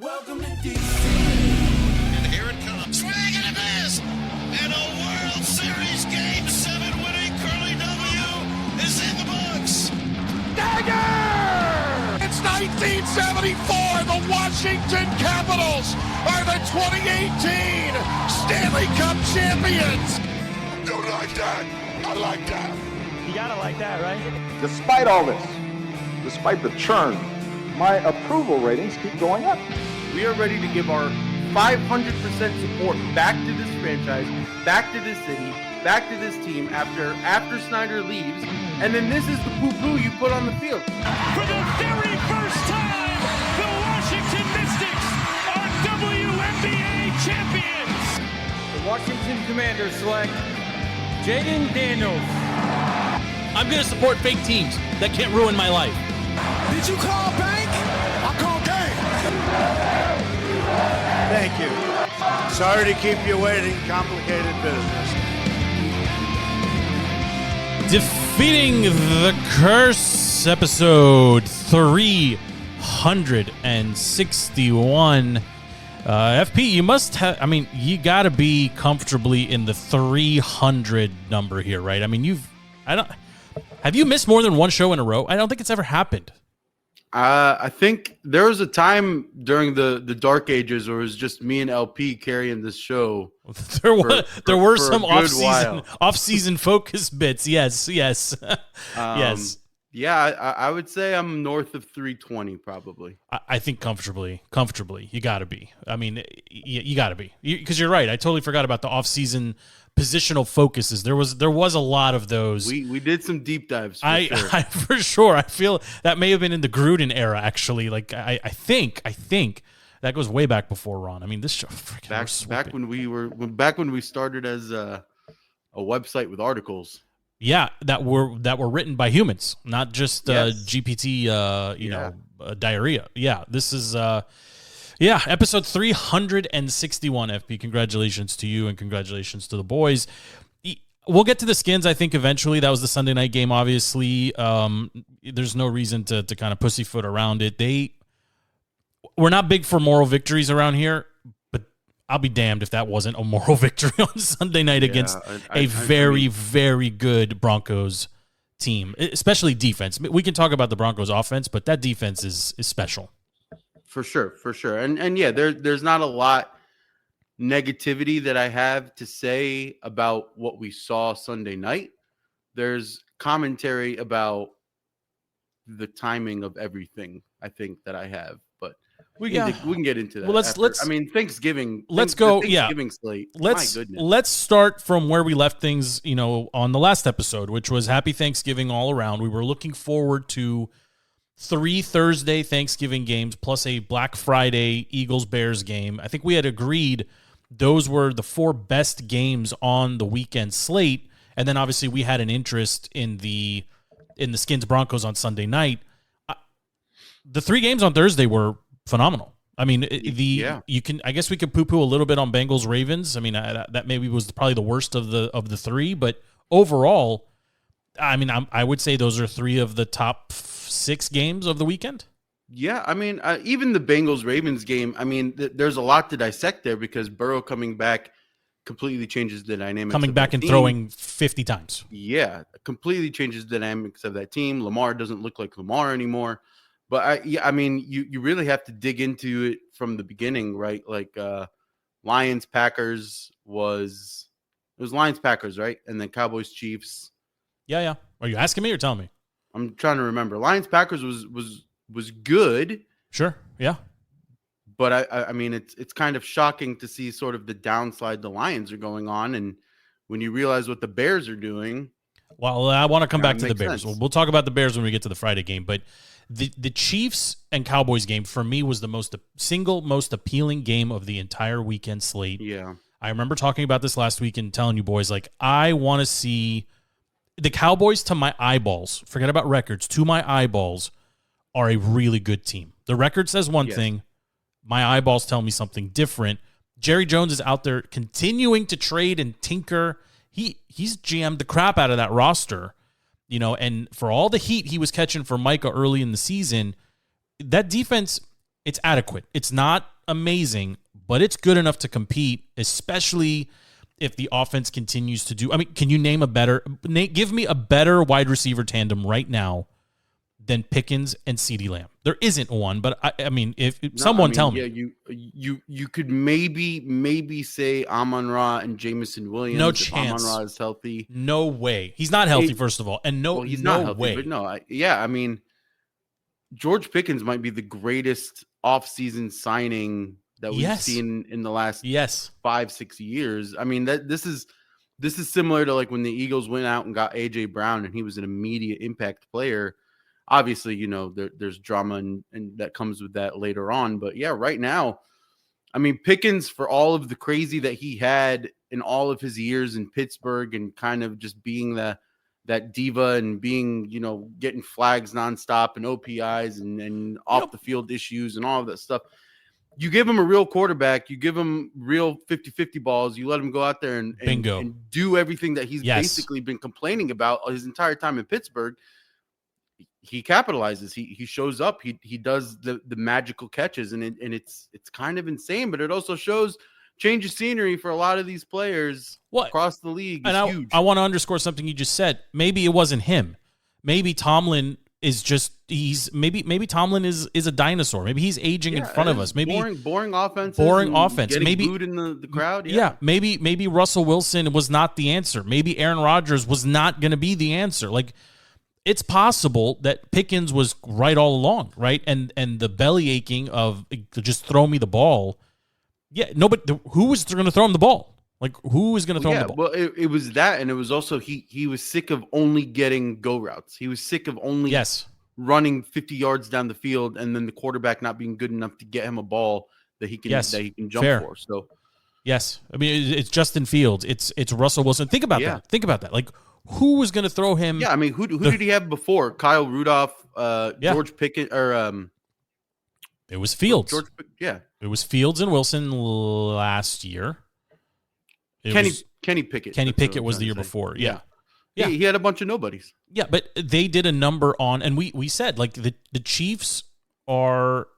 Welcome to DC. And here it comes. Swing and a miss. And a World Series Game 7 winning Curly W is in the books. Dagger! It's 1974. The Washington Capitals are the 2018 Stanley Cup champions. Don't like that. I like that. You gotta like that, right? Despite all this, despite the churn, my approval ratings keep going up. We are ready to give our 500% support back to this franchise, back to this city, back to this team after Snyder leaves. And then this is the poo-poo you put on the field. For the very first time, the Washington Mystics are WNBA champions. The Washington Commanders select Jaden Daniels. I'm going to support fake teams that can't ruin my life. Did you call bank? I call game. Thank you. Sorry to keep you waiting. Complicated business. Defeating the Curse, episode 361. FP, you must have, you got to be comfortably in the 300 number here, right? Have you missed more than one show in a row? I don't think it's ever happened. I think there was a time during the dark ages where it was just me and LP carrying this show. There were some off-season focus bits. Yes. Yes. Yeah, I would say I'm north of 320 probably. I think comfortably. You got to be. You got to be. Because you're right. I totally forgot about the off-season positional focuses. There was a lot of those. We did some deep dives for sure. I feel that may have been in the Gruden era, actually. Like I think that goes way back before Ron. This show back when we started as a website with articles. Yeah, that were written by humans, not just GPT diarrhea. Yeah, this is episode 361, FP. Congratulations to you and congratulations to the boys. We'll get to the Skins, I think, eventually. That was the Sunday night game, obviously. There's no reason to kind of pussyfoot around it. We're not big for moral victories around here, but I'll be damned if that wasn't a moral victory on Sunday night against a very, very good Broncos team, especially defense. We can talk about the Broncos offense, but that defense is special. For sure. And yeah, there's not a lot negativity that I have to say about what we saw Sunday night. There's commentary about the timing of everything, I think, that I have, but we can get into that. Well, let's Thanksgiving. Let's go. Thanksgiving slate. Let's start from where we left things, on the last episode, which was Happy Thanksgiving all around. We were looking forward to 3 Thursday Thanksgiving games plus a Black Friday Eagles-Bears game. I think we had agreed those were the 4 best games on the weekend slate, and then obviously we had an interest in the Skins-Broncos on Sunday night. The 3 games on Thursday were phenomenal. I guess we could poo-poo a little bit on Bengals-Ravens. That maybe was probably the worst of the 3, but overall, I would say those are 3 of the top 6 games of the weekend. Yeah, even the Bengals-Ravens game, there's a lot to dissect there because Burrow coming back completely changes the dynamics. Coming back and throwing 50 times. Yeah, completely changes the dynamics of that team. Lamar doesn't look like Lamar anymore. But you really have to dig into it from the beginning, right? Like Lions-Packers was Lions-Packers, right? And then Cowboys-Chiefs. Yeah. Are you asking me or telling me? I'm trying to remember. Lions-Packers was good. Sure. Yeah. But it's kind of shocking to see sort of the downslide the Lions are going on, and when you realize what the Bears are doing. Well, I want to come back to the Bears. We'll talk about the Bears when we get to the Friday game, but the Chiefs and Cowboys game for me was the single most appealing game of the entire weekend slate. Yeah. I remember talking about this last week and telling you boys, like, I want to see the Cowboys to my eyeballs. Forget about records. To my eyeballs are a really good team. The record says one thing. My eyeballs tell me something different. Jerry Jones is out there continuing to trade and tinker. He's GM'd the crap out of that roster, and for all the heat he was catching for Micah early in the season, that defense It's adequate. It's not amazing, but it's good enough to compete, especially if the offense continues to do. I mean, can you name give me a better wide receiver tandem right now than Pickens and CeeDee Lamb? There isn't one, but I mean, if someone tell me. Yeah, you could maybe say Amon-Ra and Jamison Williams. No if chance. Amon-Ra is healthy. No way. He's not healthy, first of all, and He's no not healthy. way. But no, I mean, George Pickens might be the greatest offseason signing that we've seen in the last 5-6 years. I mean, this is similar to like when the Eagles went out and got AJ Brown and he was an immediate impact player. Obviously, you know, there's drama and that comes with that later on. But yeah, right now, I mean, Pickens, for all of the crazy that he had in all of his years in Pittsburgh and kind of just being that diva and being, you know, getting flags nonstop and OPIs and off the field issues and all of that stuff. You give him a real quarterback, you give him real 50-50 balls, you let him go out there and do everything that he's basically been complaining about his entire time in Pittsburgh. He capitalizes. He shows up. He does the magical catches, and it's kind of insane. But it also shows change of scenery for a lot of these players across the league. Is huge. I want to underscore something you just said. Maybe it wasn't him. Maybe Tomlin is just maybe Tomlin is a dinosaur. Maybe he's aging in front of us. Maybe boring offense. Maybe booed in the crowd. Yeah. Maybe Russell Wilson was not the answer. Maybe Aaron Rodgers was not going to be the answer. Like, it's possible that Pickens was right all along, right? And the belly aching of just throw me the ball. Yeah, nobody. Who was going to throw him the ball? Like, who was going to throw him the ball? Well, it was that, and it was also he was sick of only getting go routes. He was sick of only running 50 yards down the field, and then the quarterback not being good enough to get him a ball that he can jump for. So, yes, I mean, it's Justin Fields. It's Russell Wilson. Think about that. Think about that. Like, who was going to throw him? Yeah, I mean, who did he have before? Kyle Rudolph, George Pickett, or it was Fields. It was Fields and Wilson last year. Kenny Pickett. Kenny Pickett was the year before. Yeah. He had a bunch of nobodies. Yeah, but they did a number on, and we said, like, the Chiefs are.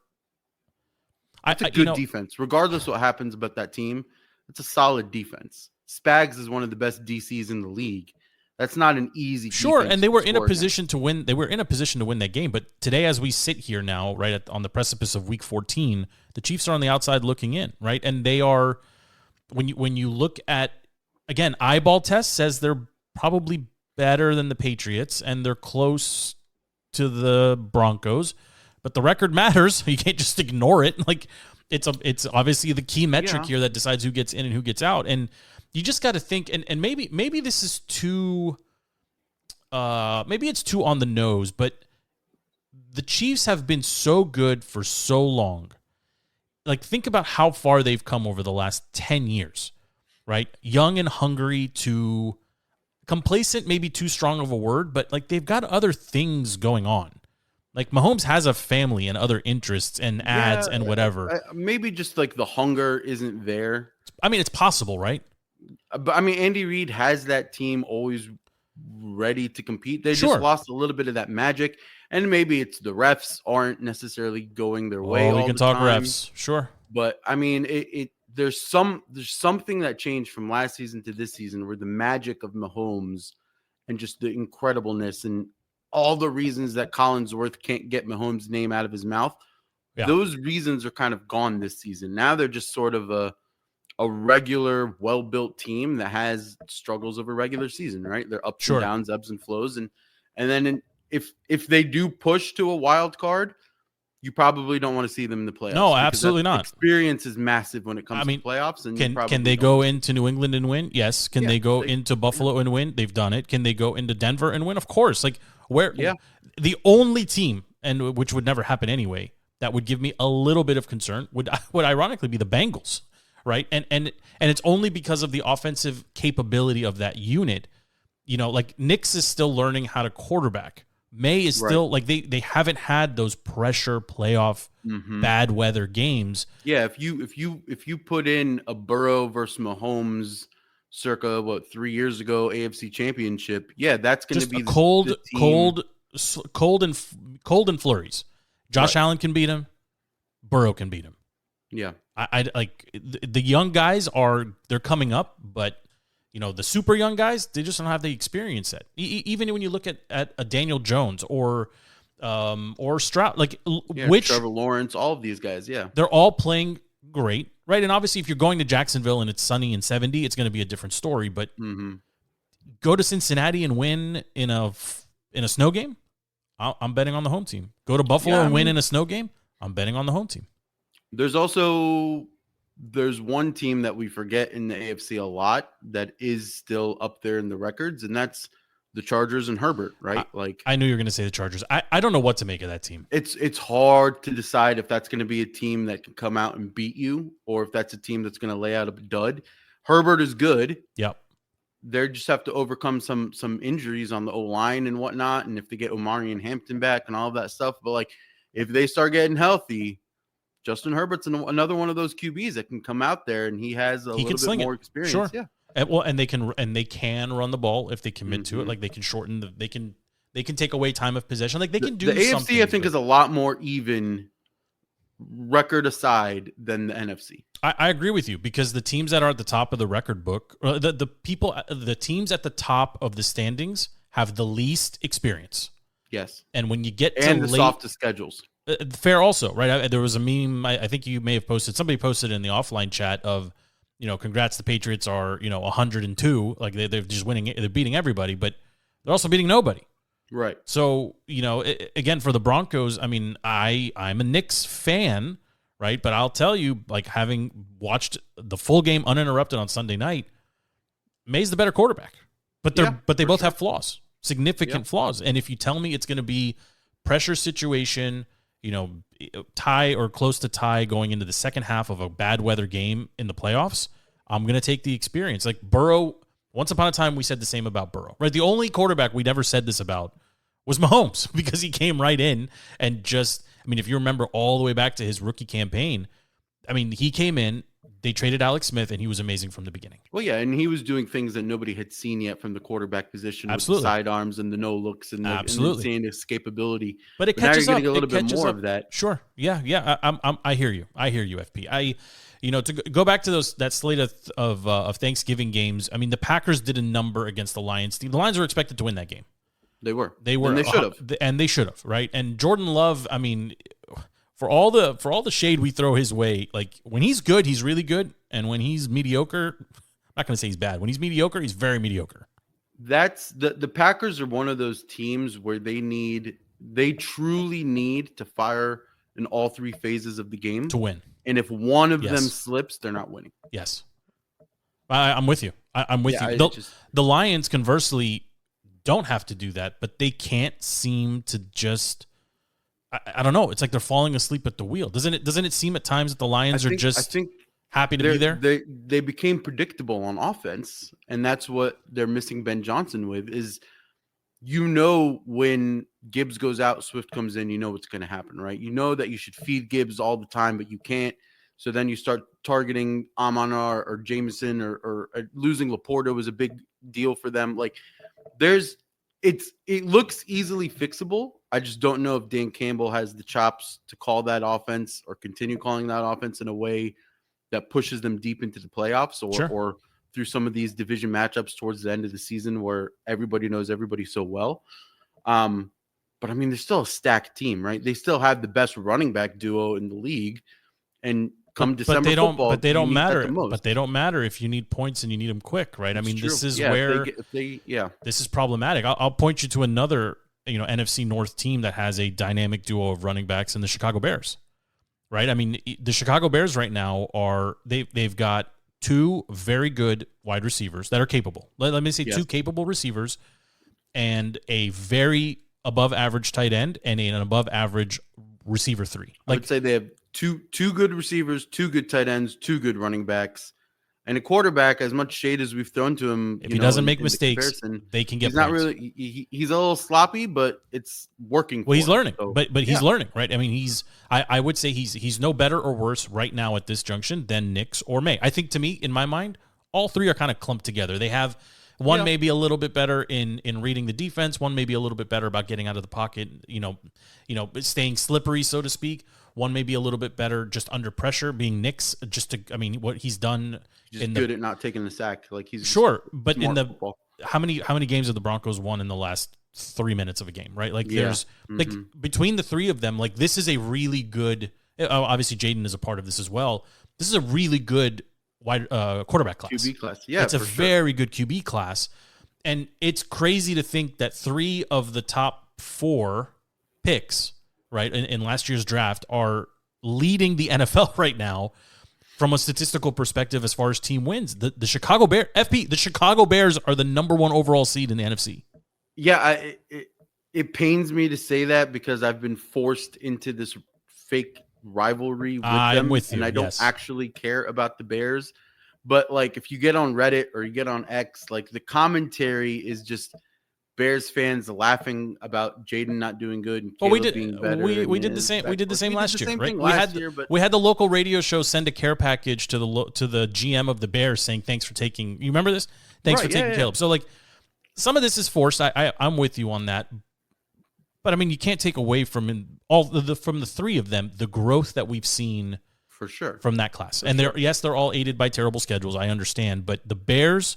It's a good defense, regardless what happens about that team. It's a solid defense. Spags is one of the best DCs in the league. That's not an easy. Sure, and they were in a position to win. They were in a position to win that game. But today, as we sit here now, right on the precipice of Week 14, the Chiefs are on the outside looking in, right? And they are, when you look at, again, eyeball test says they're probably better than the Patriots, and they're close to the Broncos. But the record matters. You can't just ignore it. Like, it's obviously the key metric here that decides who gets in and who gets out. And you just got to think, and maybe this is too, maybe it's too on the nose, but the Chiefs have been so good for so long. Like, think about how far they've come over the last 10 years, right? Young and hungry to complacent, maybe too strong of a word, but like, they've got other things going on. Like, Mahomes has a family and other interests and ads and whatever. Maybe just like the hunger isn't there. I mean, it's possible, right? But I mean, Andy Reid has that team always ready to compete. They just lost a little bit of that magic, and maybe it's the refs aren't necessarily going their way. We can talk refs, sure. But I mean, there's something that changed from last season to this season, where the magic of Mahomes and just the incredibleness and all the reasons that Collinsworth can't get Mahomes' name out of his mouth, those reasons are kind of gone this season. Now they're just sort of a regular, well-built team that has struggles of a regular season, right? They're ups and downs, ebbs and flows. And then if they do push to a wild card, you probably don't want to see them in the playoffs. No, absolutely not. Experience is massive when it comes to playoffs. And can they go into New England and win? Yes. Can they go into Buffalo and win? They've done it. Can they go into Denver and win? Of course. Like, the only team, and which would never happen anyway, that would give me a little bit of concern would ironically be the Bengals. Right. And it's only because of the offensive capability of that unit. You know, like, Nix is still learning how to quarterback. May is still like they haven't had those pressure playoff bad weather games. Yeah, if you put in a Burrow versus Mahomes circa 3 years ago AFC Championship, that's going to be cold and flurries. Josh Allen can beat him. Burrow can beat him. Yeah. I like the young guys they're coming up, but the super young guys, they just don't have the experience set. Even when you look at a Daniel Jones or Stroud, which Trevor Lawrence, all of these guys, they're all playing great, right? And obviously, if you're going to Jacksonville and it's sunny and 70, it's going to be a different story. But go to Cincinnati and win in a snow game, I'm betting on the home team. Go to Buffalo and win in a snow game, I'm betting on the home team. There's one team that we forget in the AFC a lot that is still up there in the records, and that's the Chargers and Herbert, right? I knew you were going to say the Chargers. I don't know what to make of that team. It's hard to decide if that's going to be a team that can come out and beat you or if that's a team that's going to lay out a dud. Herbert is good. Yep. They just have to overcome some injuries on the O-line and whatnot, and if they get Omari and Hampton back and all of that stuff. But if they start getting healthy, Justin Herbert's another one of those QBs that can come out there and he has a little bit more experience. Sure. Yeah. And they can run the ball if they commit to it. Like they can shorten they can take away time of possession. Like they can do the something. AFC, I think, is a lot more even record aside than the NFC. I agree with you because the teams that are at the top of the record book, the teams at the top of the standings have the least experience. Yes. And when you get to the softest schedules. Fair also, right? There was a meme, I think you may have posted, somebody posted in the offline chat of, congrats, the Patriots are, 102. Like they're just winning, they're beating everybody, but they're also beating nobody. Right. So, again, for the Broncos, I mean, I'm a Knicks fan, right? But I'll tell you, having watched the full game uninterrupted on Sunday night, May's the better quarterback. But they both have flaws, significant flaws. And if you tell me it's going to be pressure situation, tie or close to tie going into the second half of a bad weather game in the playoffs, I'm going to take the experience. Like Burrow, once upon a time, we said the same about Burrow, right? The only quarterback we never said this about was Mahomes because he came right in and if you remember all the way back to his rookie campaign, he came in, they traded Alex Smith, and he was amazing from the beginning. Well, yeah, and he was doing things that nobody had seen yet from the quarterback position. Absolutely. With the sidearms and the no looks and the insane escapability. But it catches now up. You're getting a little bit more of that. Sure. Yeah. I hear you. FP. To go back to that slate of Thanksgiving games. I mean, the Packers did a number against the Lions. The Lions were expected to win that game. They were. And they should have. Right. And Jordan Love. I mean, for all the shade we throw his way, like when he's good, he's really good, and when he's mediocre, I'm not going to say he's bad. When he's mediocre, he's very mediocre. That's the Packers are one of those teams where they truly need to fire in all three phases of the game to win. And if one of them slips, they're not winning. Yes, I'm with you. I'm with you. The Lions, conversely, don't have to do that, but they can't seem to just. I don't know. It's like they're falling asleep at the wheel. Doesn't it seem at times that the Lions are just happy to be there? They became predictable on offense, and that's what they're missing Ben Johnson with is when Gibbs goes out, Swift comes in, what's going to happen, right? You know that you should feed Gibbs all the time, but you can't. So then you start targeting Amon-Ra or Jameson or losing Laporta was a big deal for them. Like it looks easily fixable. I just don't know if Dan Campbell has the chops to call that offense or continue calling that offense in a way that pushes them deep into the playoffs or through some of these division matchups towards the end of the season where everybody knows everybody so well. But they're still a stacked team, right? They still have the best running back duo in the league, and December football, but they don't matter. But they don't matter if you need points and you need them quick, right? This is where this is problematic. I'll point you to another NFC North team that has a dynamic duo of running backs in the Chicago Bears, right? The Chicago Bears right now they've got two very good wide receivers that are capable. Let me say two capable receivers and a very above average tight end and an above average receiver 3. I would say they have two good receivers, two good tight ends, two good running backs. And a quarterback, as much shade as we've thrown to him, if he doesn't make mistakes, they can get. He's not really. He's a little sloppy, but it's working. Well, he's learning, but he's learning, right? I would say he's no better or worse right now at this junction than Nix or May. I think to me, in my mind, all three are kind of clumped together. They have one maybe a little bit better in reading the defense. One maybe a little bit better about getting out of the pocket. Staying slippery, so to speak. One may be a little bit better just under pressure, being Nick's. What he's done Just good at not taking the sack. Like he's sure, but in the football. how many games have the Broncos won in the last 3 minutes of a game? Right, like there's like between the three of them, like this is a really good. Obviously, Jaden is a part of this as well. This is a really good wide quarterback class. QB class, yeah, it's a very good QB class, and it's crazy to think that 3 of the top 4 picks, right, in last year's draft are leading the NFL right now from a statistical perspective as far as team wins. The Chicago Bears are the number 1 overall seed in the NFC. Yeah, it pains me to say that because I've been forced into this fake rivalry with them, and I don't actually care about the Bears. But like, if you get on Reddit or you get on X, like the commentary is just Bears fans laughing about Jaden not doing good and Caleb being better. We did the same. We did the same last year, right? We had the local radio show send a care package to the GM of the Bears saying thanks for taking. You remember this? Thanks for taking Caleb. So like, some of this is forced. I'm with you on that. But I mean, you can't take away from from the 3 of them the growth that we've seen for sure from that class. They're all aided by terrible schedules. I understand, but the Bears,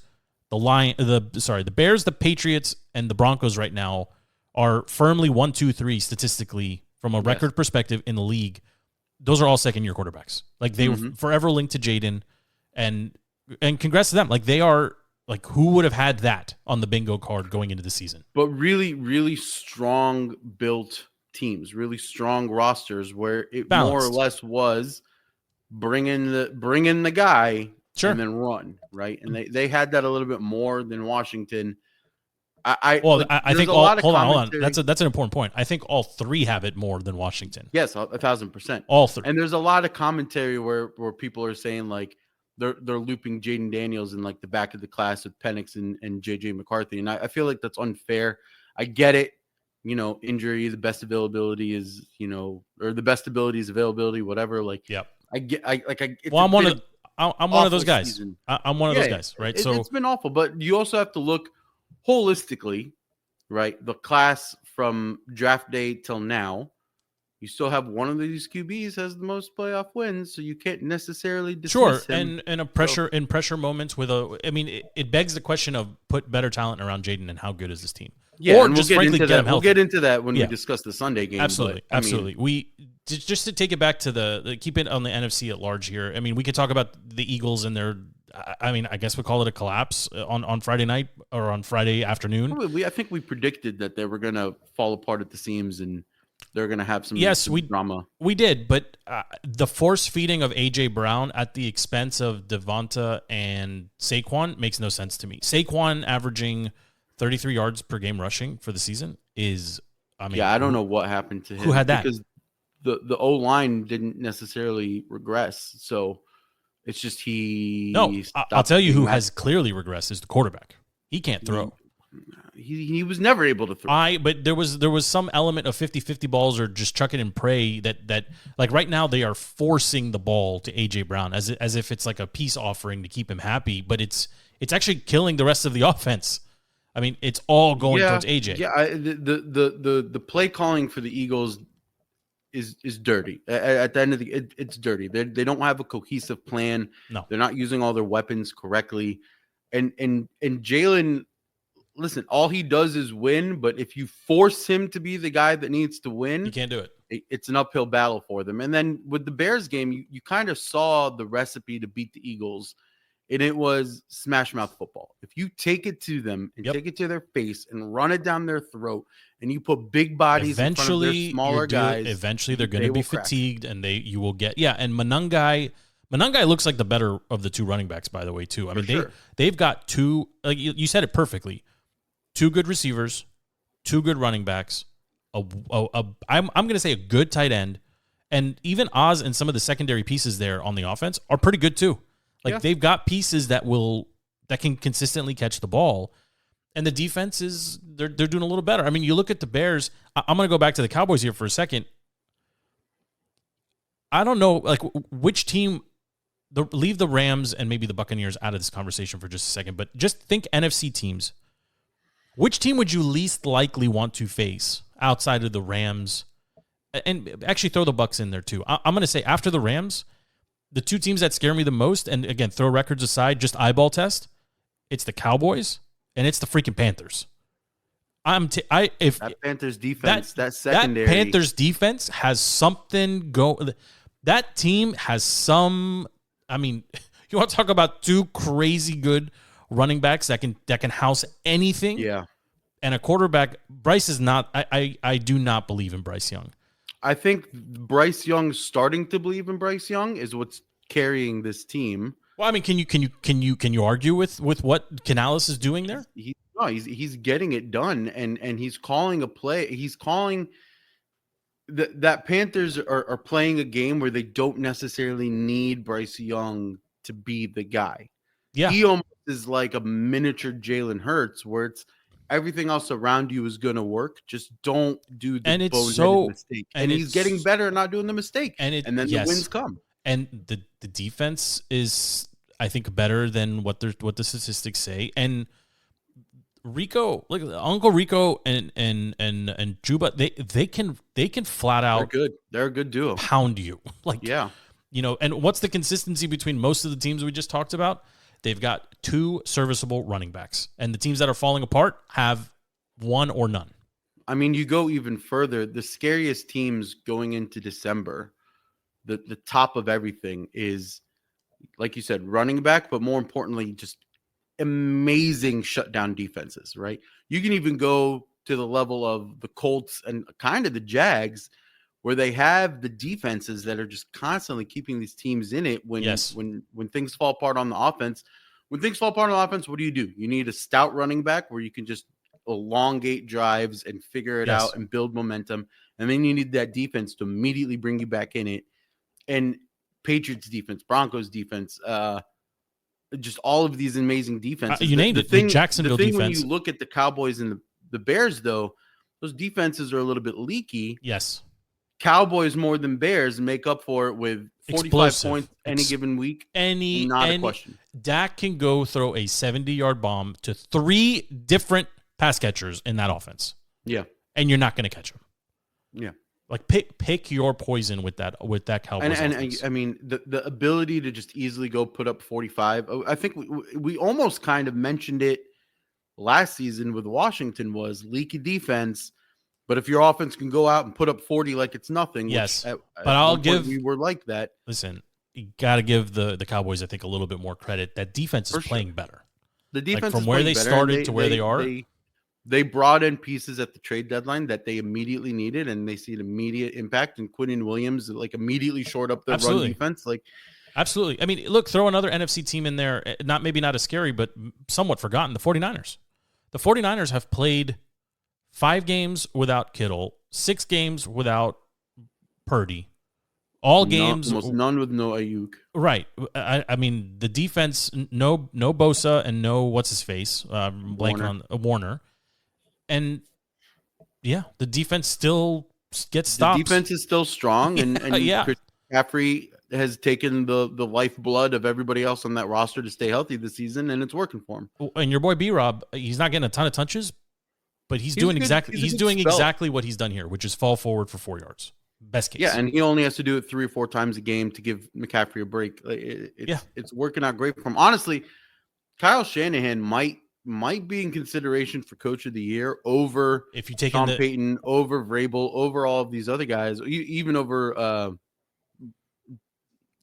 the Bears, the Patriots, and the Broncos right now are firmly 1, 2, 3 statistically from a record perspective in the league. Those are all second-year quarterbacks. Like they were forever linked to Jaden, and congrats to them. Like they are. Like, who would have had that on the bingo card going into the season? But really, really strong built teams, really strong rosters where it balanced. More or less was bring in the guy and then run, right? And they had that a little bit more than Washington. I think hold on. That's an important point. I think all 3 have it more than Washington. Yes, 1,000%. All 3. And there's a lot of commentary where people are saying like, They're looping Jaden Daniels in like the back of the class with Penix and JJ McCarthy. And I feel like that's unfair. I get it. Injury, the best availability is, or the best ability is availability, whatever. Like, yep. I'm one of those guys. Season. I'm one of those guys, right? It's been awful, but you also have to look holistically, right? The class from draft day till now, you still have one of these QBs has the most playoff wins, so you can't necessarily dismiss him. And in pressure moments it begs the question of put better talent around Jaden and how good is this team? Yeah, or just frankly get him healthy. We'll get into that when we discuss the Sunday game. Absolutely. We just to take it back to the keep it on the NFC at large here. I mean, we could talk about the Eagles and their. I guess we call it a collapse on Friday night or on Friday afternoon. I think we predicted that they were going to fall apart at the seams and. They're going to have some drama. We did, but the force feeding of A.J. Brown at the expense of Devonta and Saquon makes no sense to me. Saquon averaging 33 yards per game rushing for the season is, I don't know what happened to him. Who had that? Because the O-line didn't necessarily regress. So it's just I'll tell you who has clearly regressed is the quarterback. He can't throw. He was never able to throw. But there was some element of 50-50 balls or just chuck it and pray that like right now they are forcing the ball to AJ Brown as if it's like a peace offering to keep him happy, but it's actually killing the rest of the offense. I mean, it's all going towards AJ. Yeah, the play calling for the Eagles is dirty. At the end of it's dirty. They don't have a cohesive plan. No, they're not using all their weapons correctly. And Jalen. Listen, all he does is win, but if you force him to be the guy that needs to win, you can't do it. It's an uphill battle for them. And then with the Bears game, you kind of saw the recipe to beat the Eagles, and it was smash mouth football. If you take it to them and take it to their face and run it down their throat, and you put big bodies in front of their smaller guys, eventually they're going to be fatigued, and you will get And Manungai looks like the better of the 2 running backs, by the way, too. I mean, they've got 2. Like you said it perfectly. 2 good receivers, 2 good running backs, I'm going to say a good tight end, and even Oz and some of the secondary pieces there on the offense are pretty good too. Like they've got pieces that can consistently catch the ball, and the defense they're doing a little better. I mean, you look at the Bears. I'm going to go back to the Cowboys here for a second. I don't know, like which team. Leave the Rams and maybe the Buccaneers out of this conversation for just a second, but just think NFC teams. Which team would you least likely want to face outside of the Rams and actually throw the Bucks in there too. I'm going to say after the Rams, the two teams that scare me the most, and again, throw records aside, just eyeball test, it's the Cowboys and it's the freaking Panthers. That Panthers defense, that secondary. That Panthers defense has something that team has some, I mean, you want to talk about two crazy good running backs that can house anything. Yeah. And a quarterback, Bryce is not, I do not believe in Bryce Young. I think Bryce Young starting to believe in Bryce Young is what's carrying this team. Well, I mean, can you argue with what Canales is doing there? He's getting it done, and he's calling a play. He's calling that Panthers are playing a game where they don't necessarily need Bryce Young to be the guy. Yeah, he almost is like a miniature Jalen Hurts, where it's everything else around you is going to work. Just don't do the boneheaded mistake. And he's getting better at not doing the mistake. And then the wins come. And the defense is, I think, better than what the statistics say. And Rico, like Uncle Rico and Juba, they can flat out. They're good. They're a good duo. Pound you. Yeah. And what's the consistency between most of the teams we just talked about? They've got two serviceable running backs, and the teams that are falling apart have one or none. I mean, you go even further. The scariest teams going into December, the top of everything is, like you said, running back, but more importantly, just amazing shutdown defenses, right? You can even go to the level of the Colts and kind of the Jags, where they have the defenses that are just constantly keeping these teams in it when things fall apart on the offense. When things fall apart on the offense, what do? You need a stout running back where you can just elongate drives and figure it out and build momentum. And then you need that defense to immediately bring you back in it. And Patriots defense, Broncos defense, just all of these amazing defenses. You named it. The Jacksonville defense. When you look at the Cowboys and the Bears, though, those defenses are a little bit leaky. Yes. Cowboys more than Bears make up for it with 45 points any given week. Not a question. Dak can go throw a 70-yard bomb to 3 different pass catchers in that offense. Yeah. And you're not going to catch them. Yeah. Like pick your poison with that Cowboys offense. I mean, the ability to just easily go put up 45. I think we almost kind of mentioned it last season with Washington was leaky defense. But if your offense can go out and put up 40 like it's nothing, yes. We were like that. Listen, you got to give the Cowboys, I think, a little bit more credit. That defense is playing better. The defense from where they started to where they are. They brought in pieces at the trade deadline that they immediately needed, and they see an immediate impact. And Quinnen Williams immediately shored up their run defense. Absolutely. I mean, look, throw another NFC team in there. Maybe not as scary, but somewhat forgotten. The 49ers. The 49ers have played 5 games without Kittle, 6 games without Purdy, games almost none with no Ayuk. Right. I mean, the defense, no Bosa and no what's his face, Warner, and yeah, the defense still gets stops. The defense is still strong, and Chris McCaffrey has taken the lifeblood of everybody else on that roster to stay healthy this season, and it's working for him. And your boy B-Rob, he's not getting a ton of touches. But he's doing exactly what he's done here, which is fall forward for 4 yards. Best case. Yeah, and he only has to do it 3 or 4 times a game to give McCaffrey a break. It's working out great for him. Honestly, Kyle Shanahan might be in consideration for Coach of the Year over if you take Sean Payton, over Vrabel, over all of these other guys, even over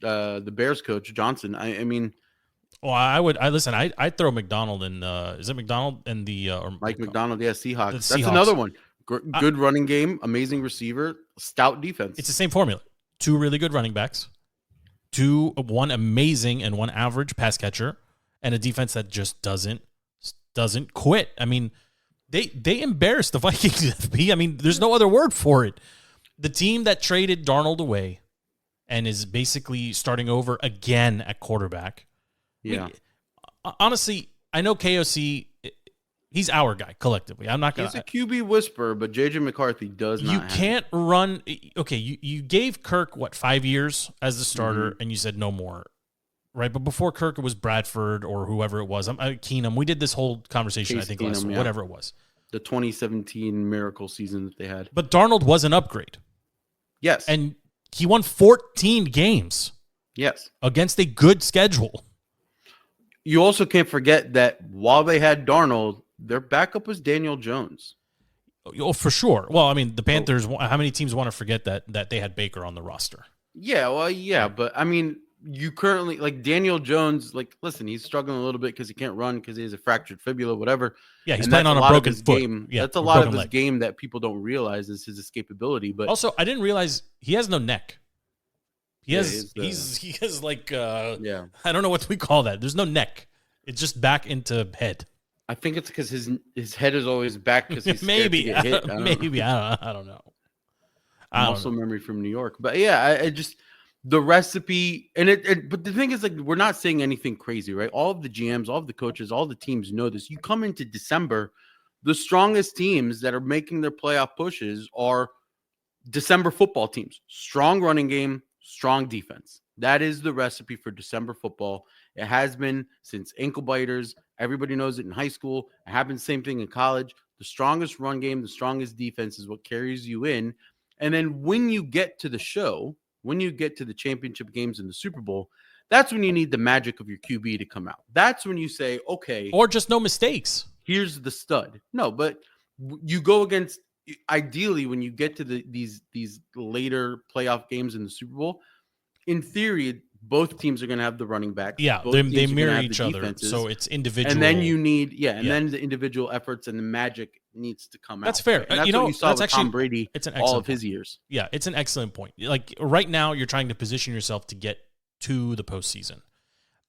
the Bears coach Johnson. I mean. Well, I'd throw McDonald and is it McDonald and the or Mike McDonald? Yeah, Seahawks. That's another one. Good running game, amazing receiver, stout defense. It's the same formula. 2 really good running backs, 1 amazing and 1 average pass catcher, and a defense that just doesn't quit. I mean, they embarrassed the Vikings. FB. I mean, there's no other word for it. The team that traded Darnold away and is basically starting over again at quarterback. Yeah. Honestly, I know KOC, he's our guy collectively. I'm not going to. He's a QB whisperer, but JJ McCarthy does not. You can't run. Okay, you gave Kirk, 5 years as the starter, and you said no more, right? But before Kirk, it was Bradford or whoever it was. Keenum. We did this whole conversation, Case I think, Keenum, last whatever it was. The 2017 miracle season that they had. But Darnold was an upgrade. Yes. And he won 14 games yes. against a good schedule. You also can't forget that while they had Darnold, their backup was Daniel Jones. Oh, for sure. Well, I mean, the Panthers, how many teams want to forget that they had Baker on the roster? Yeah, well, yeah, but I mean, you currently, like Daniel Jones, like, listen, he's struggling a little bit because he can't run because he has a fractured fibula, whatever. Yeah, he's And playing that's on a lot of broken his foot. Game. Yeah, that's a or lot of broken his leg. game that people don't realize is his escapability. But Also, I didn't realize he has no neck. He Yeah, has he has like yeah, I don't know what we call that. There's no neck. It's just back into head. I think it's because his head is always back because he's Maybe scared to get hit. I don't know. Muscle memory from New York, but yeah, I just the recipe and it. But the thing is, like, we're not saying anything crazy, right? All of the GMs, all of the coaches, all the teams know this. You come into December, the strongest teams that are making their playoff pushes are December football teams. Strong running game, strong defense. That is the recipe for December football. It has been since ankle biters. Everybody knows it in high school. It happens same thing in college. The strongest run game, the strongest defense is what carries you in. And then when you get to the show, when you get to the championship games in the Super Bowl, that's when you need the magic of your QB to come out. That's when you say, okay, Or just no mistakes. here's the stud. No, but you go against, ideally, when you get to these later playoff games in the Super Bowl, in theory, both teams are going to have the running backs. Yeah, Both they teams are gonna mirror have each the other. defenses. So it's individual. And then you need, then the individual efforts and the magic needs to come out. That's fair. And that's You know, what you saw that's with actually- Tom Brady it's an all excellent of his years. Yeah, it's an excellent point. Like right now, you're trying to position yourself to get to the postseason.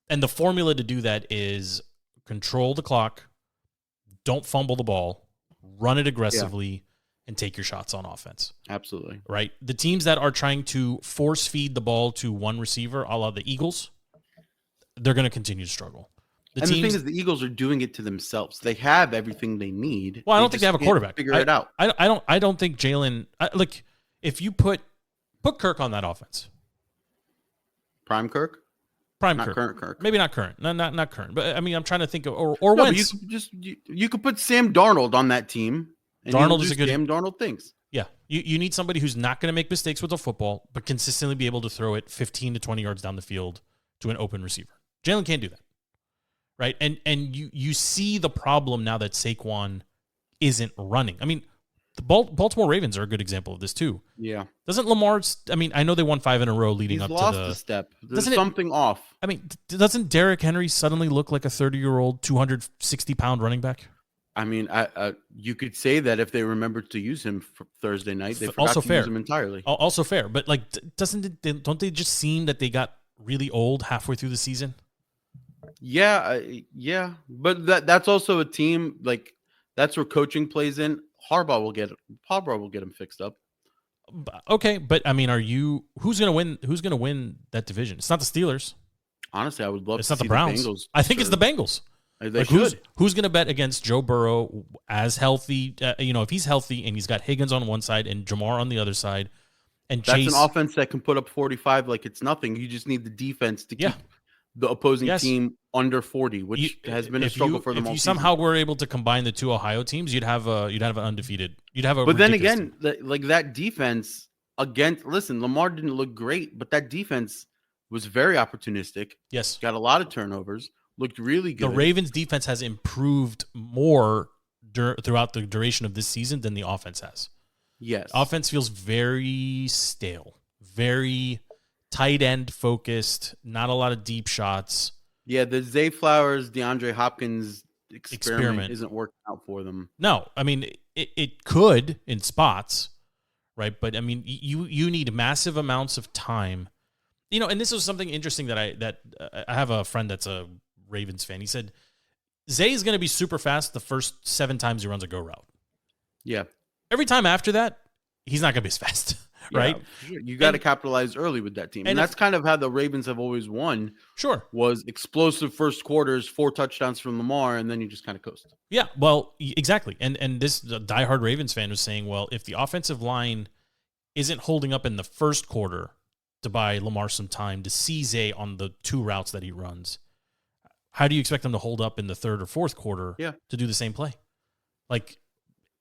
And the formula to do that is control the clock, don't fumble the ball, run it aggressively, and take your shots on offense. Absolutely. Right? The teams that are trying to force feed the ball to one receiver, a la the Eagles, they're going to continue to struggle. The thing is, the Eagles are doing it to themselves. They have everything they need. Well, I don't think they have a just quarterback. can't figure it out. I don't think Jalen. Like, if you put Kirk on that offense, Prime Kirk? prime Not Kirk, current Kirk. maybe not current, not current, but I mean, I'm trying to think of or No, but Wentz. you could put Sam Darnold on that team. And Darnold he'll is do a good- Sam Darnold things. Yeah, you need somebody who's not going to make mistakes with the football, but consistently be able to throw it 15 to 20 yards down the field to an open receiver. Jalen can't do that, right? And you see the problem now that Saquon isn't running. I mean, the Baltimore Ravens are a good example of this too. Yeah. Doesn't Lamar's? I mean, I know they won 5 in a row leading He's up lost to the a step. There's Doesn't it- something off. I mean, doesn't Derrick Henry suddenly look like a 30-year-old, 260-pound running back? I mean, you could say that if they remembered to use him for Thursday night, they forgot Also to fair. use him entirely. Also fair, but like, don't they just seem that they got really old halfway through the season? Yeah, yeah, but that's also a team, like, that's where coaching plays in. Harbaugh will get him fixed up. Okay, but I mean, who's gonna win? Who's gonna win that division? It's not the Steelers. Honestly, I would love It's to not the see Browns. Bengals. I think it's the Bengals. They Like, should. who's gonna bet against Joe Burrow as healthy? If he's healthy and he's got Higgins on one side and Jamar on the other side, and That's Chase. an offense that can put up 45 like it's nothing. You just need the defense to keep the opposing Yes. team under 40, which has been a struggle for them If all you season. somehow were able to combine the two Ohio teams, you'd have an undefeated. You'd have a. But then ridiculous again, team. like that defense listen, Lamar didn't look great, but that defense was very opportunistic. Yes, Got a lot of turnovers, looked really good. the Ravens' defense has improved more throughout the duration of this season than the offense has. Yes. Offense feels very stale, very tight end focused, not a lot of deep shots. Yeah, the Zay Flowers, DeAndre Hopkins experiment isn't working out for them. No, I mean it could in spots, right? But I mean you need massive amounts of time. And this was something interesting that I have a friend that's a Ravens fan. He said Zay is going to be super fast the first 7 times he runs a go route. Yeah. Every time after that, he's not going to be as fast, right? Yeah, sure. You got to capitalize early with that team. And that's kind of how the Ravens have always won. Sure. Was explosive first quarters, 4 touchdowns from Lamar, and then you just kind of coast. Yeah, well, exactly. And this diehard Ravens fan was saying, well, if the offensive line isn't holding up in the first quarter to buy Lamar some time to see Zay on the 2 routes that he runs, how do you expect them to hold up in the 3rd or 4th quarter to do the same play? Like,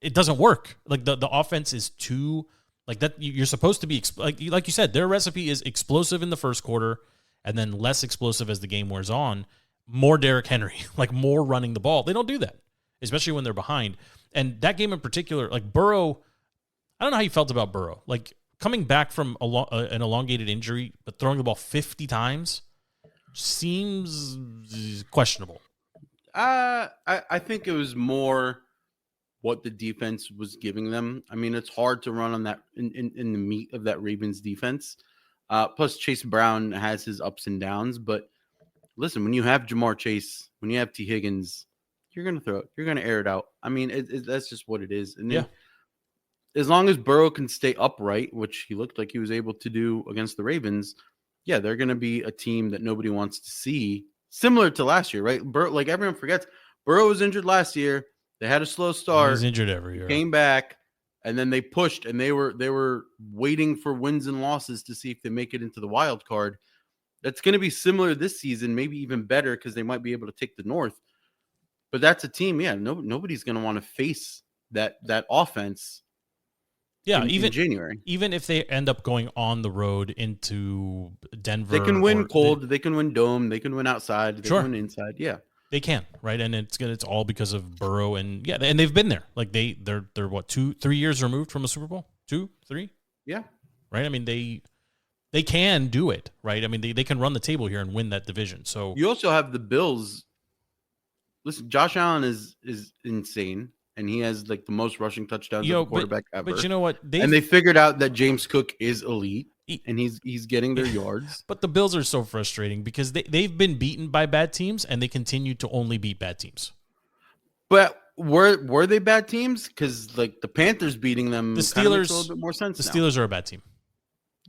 it doesn't work. Like, the offense is too Like that, you're supposed to be like you said. Their recipe is explosive in the first quarter, and then less explosive as the game wears on. More Derrick Henry, like more running the ball. They don't do that, especially when they're behind. And that game in particular, like Burrow, I don't know how you felt about Burrow. Like coming back from an elongated injury, but throwing the ball 50 times seems questionable. I think it was more what the defense was giving them. I mean, it's hard to run on that in the meat of that Ravens defense. Plus, Chase Brown has his ups and downs. But listen, when you have Jamar Chase, when you have T. Higgins, you're going to throw it. You're going to air it out. I mean, that's just what it is. And then, as long as Burrow can stay upright, which he looked like he was able to do against the Ravens, yeah, they're going to be a team that nobody wants to see. Similar to last year, right? Like everyone forgets, Burrow was injured last year. They had a slow start. He's injured every year. Came back, and then they pushed, and they were waiting for wins and losses to see if they make it into the wild card. That's going to be similar this season, maybe even better because they might be able to take the North. But that's a team, nobody's going to want to face that offense. Yeah, in January. Even if they end up going on the road into Denver, they can win cold. They can win dome. They can win outside. They can win inside. Yeah. They can, right? And it's all because of Burrow and and they've been there. Like they're what 2-3 years removed from a Super Bowl? 2, 3? Yeah. Right? I mean they can do it, right? I mean they can run the table here and win that division. So you also have the Bills. Listen, Josh Allen is insane, and he has like the most rushing touchdowns of a quarterback ever. But you know what? They figured out that James Cook is elite. And he's getting their yards. But the Bills are so frustrating because they've been beaten by bad teams and they continue to only beat bad teams. But were they bad teams? Because like the Panthers beating them, the Steelers kind of makes a little bit more sense. The now. Steelers are a bad team.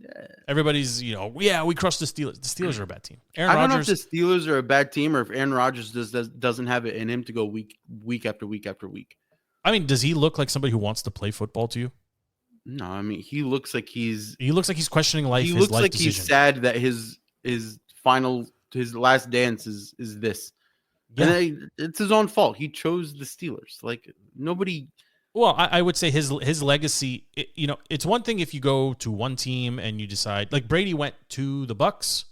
Yeah. Everybody's we crushed the Steelers. The Steelers are a bad team. I don't know if the Steelers are a bad team or if Aaron Rodgers doesn't have it in him to go week after week after week. I mean, does he look like somebody who wants to play football to you? No, I mean he looks like he's questioning life. He looks like decision. he's sad that his last dance is this. Yeah. And it's his own fault. He chose the Steelers. Like nobody. Well, I would say his legacy. It's one thing if you go to one team and you decide. Like Brady went to the Bucks,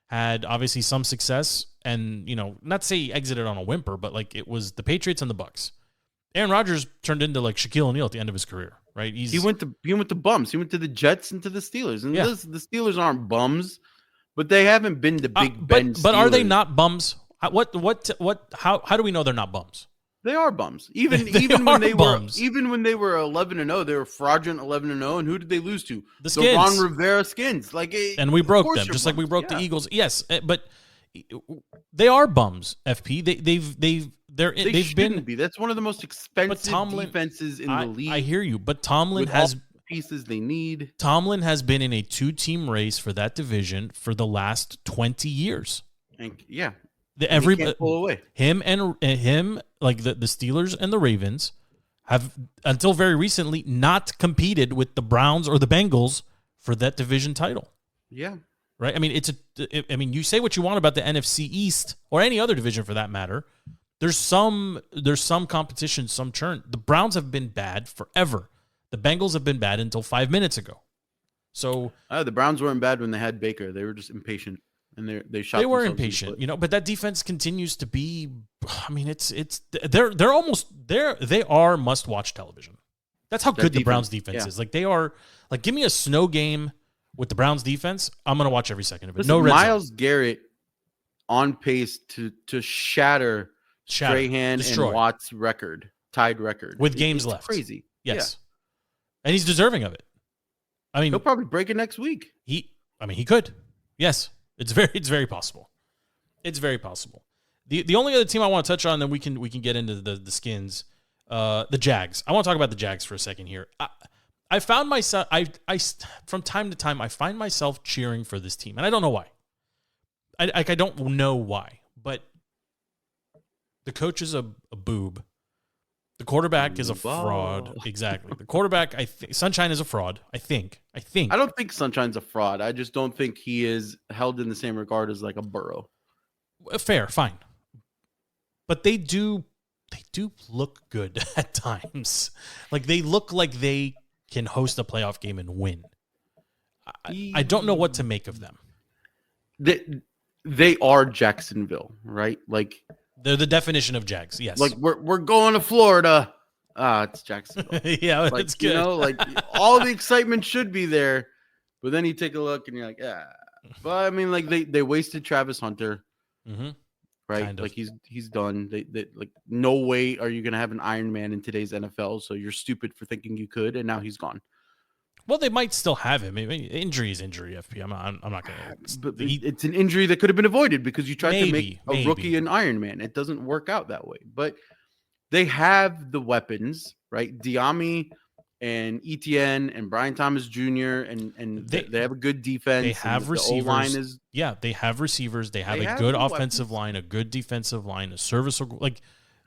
had obviously some success, and not to say he exited on a whimper, but like it was the Patriots and the Bucks. Aaron Rodgers turned into like Shaquille O'Neal at the end of his career, right? He went to bums. He went to the Jets and to the Steelers. And the Steelers aren't bums, but they haven't been the Big Ben Steelers. But are they not bums? How do we know they're not bums? They are bums. Even when they were 11-0, they were fraudulent 11-0. And who did they lose to? The Skins. The Ron Rivera Skins. And we broke them, just like we broke the Eagles. Yes, but they are bums. FP. They've been. That's one of the most expensive defenses in the league. I hear you, but Tomlin has all the pieces they need. Tomlin has been in a 2-team race for that division for the last 20 years. And Every can't pull away. Him, like the Steelers and the Ravens, have until very recently not competed with the Browns or the Bengals for that division title. Yeah. Right. I mean, you say what you want about the NFC East or any other division for that matter. There's some competition, some churn. The Browns have been bad forever. The Bengals have been bad until 5 minutes ago. So the Browns weren't bad when they had Baker. They were just impatient, and they shot. They were impatient, but that defense continues to be. I mean, they're almost there. They are must-watch television. That's how good the Browns defense is. Like they are. Like give me a snow game with the Browns defense. I'm gonna watch every second of it. Listen, Myles Garrett on pace to shatter Strahan and Watt's tied record with games left. Crazy, yes, and he's deserving of it. I mean, he'll probably break it next week. He could. Yes, it's very possible. It's very possible. The only other team I want to touch on, then we can get into the Skins, the Jags. I want to talk about the Jags for a second here. I found myself, I from time to time, I find myself cheering for this team, and I don't know why. I don't know why, but the coach is a boob. The quarterback is a fraud. Exactly. The quarterback, Sunshine is a fraud. I think. I don't think Sunshine's a fraud. I just don't think he is held in the same regard as like a Burrow. Fair, fine. But they do look good at times. Like they look like they can host a playoff game and win. I don't know what to make of them. They are Jacksonville, right? Like They're the definition of Jags. Yes. like we're going to Florida. It's Jacksonville. Yeah, Like, that's good. You know, like all the excitement should be there, but then you take a look and you're like, yeah. But I mean, like they wasted Travis Hunter, Mm-hmm. right? Kind of. Like he's done. They like no way are you gonna have an Iron Man in today's NFL. So you're stupid for thinking you could, and now he's gone. Well, they might still have him. I mean, injury is injury. FP. I'm not going to. But it's an injury that could have been avoided because you tried to make a maybe. rookie an Iron Man. It doesn't work out that way. But they have the weapons, right? Diami and Etienne and Brian Thomas Jr. and they have a good defense. They have and receivers. The O-line is They have receivers. They have They a have good the offensive weapons. line, a good defensive line, a serviceable. Like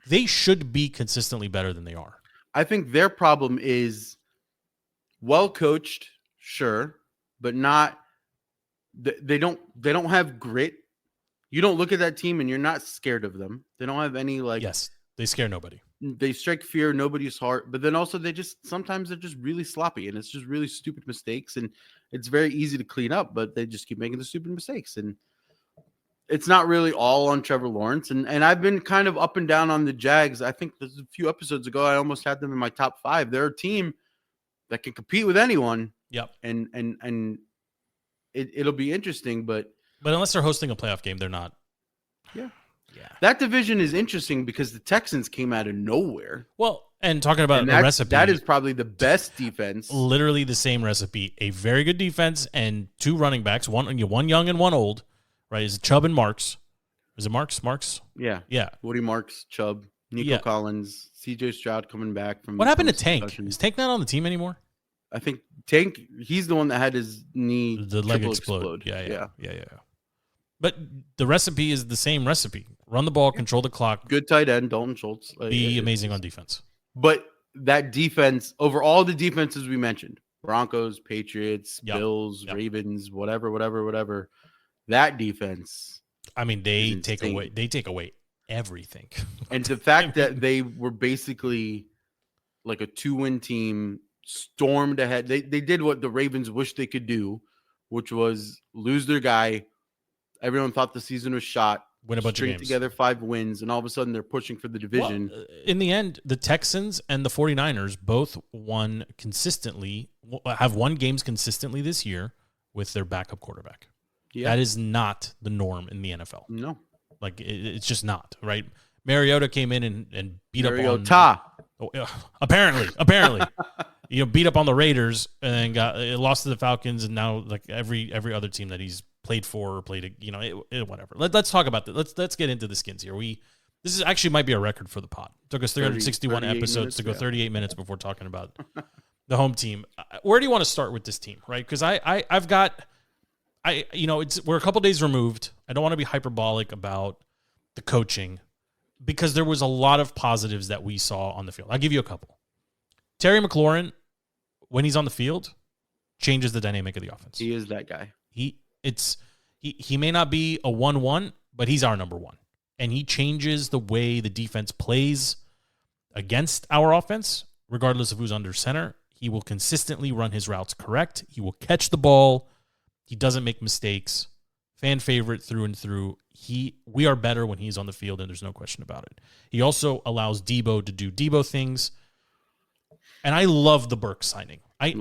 they should be consistently better than they are. I think their problem is well coached, sure, but not. They don't have grit. You don't look at that team and you're not scared of them. They don't have any like. Yes, they scare nobody. They strike fear in nobody's heart, but then also sometimes they're just really sloppy and it's just really stupid mistakes, and it's very easy to clean up, but they just keep making the stupid mistakes, and it's not really all on Trevor Lawrence. And I've been kind of up and down on the Jags. I think there's a few episodes ago I almost had them in my top 5. They're a team that can compete with anyone. Yep. And it'll be interesting, but unless they're hosting a playoff game, they're not. Yeah. Yeah. That division is interesting because the Texans came out of nowhere. Well, and talking about And the recipe, that is probably the best defense. literally the same recipe: a very good defense and 2 running backs, one young and one old. Right? Is it Chubb and Marks? Is it Marks? Yeah. Yeah. Woody Marks, Chubb, Nico Yeah. Collins, CJ Stroud coming back from. What happened to from Tank? concussion. Is Tank not on the team anymore? I think Tank. He's the one that had his knee The leg triple explode. Yeah. But the recipe is the same recipe: run the ball, control the clock, Good tight end, Dalton Schultz. be amazing on defense. But that defense, over all the defenses we mentioned, Broncos, Patriots, Yep. Bills, Yep. Ravens, whatever, that defense. I mean, they It's take insane. away everything. And the fact that they were basically like a 2-win team, stormed ahead. They did what the Ravens wish they could do, which was lose their guy. Everyone thought the season was shot. Win a bunch of string games. together 5 wins, and all of a sudden they're pushing for the division. Well, in the end, the Texans and the 49ers both have won games consistently this year with their backup quarterback. Yeah. That is not the norm in the NFL. No. Like, it's just not, right? Mariota came in and beat up on... Mariota. Oh, yeah, apparently. Beat up on the Raiders and then lost to the Falcons, and now like every other team that he's played for or played, whatever. Let's talk about that. Let's get into the skins here. This is actually might be a record for the pod. It took us 361 episodes minutes, to go yeah. 38 minutes before talking about the home team. Where do you want to start with this team, right? Because we're a couple days removed. I don't want to be hyperbolic about the coaching because there was a lot of positives that we saw on the field. I'll give you a couple. Terry McLaurin, when he's on the field, changes the dynamic of the offense. He is that guy. He may not be a 1-1, but he's our number 1. And he changes the way the defense plays against our offense, regardless of who's under center. He will consistently run his routes correct. He will catch the ball. He doesn't make mistakes. Fan favorite through and through. We are better when he's on the field, and there's no question about it. He also allows Debo to do Debo things. And I love the Burks signing. I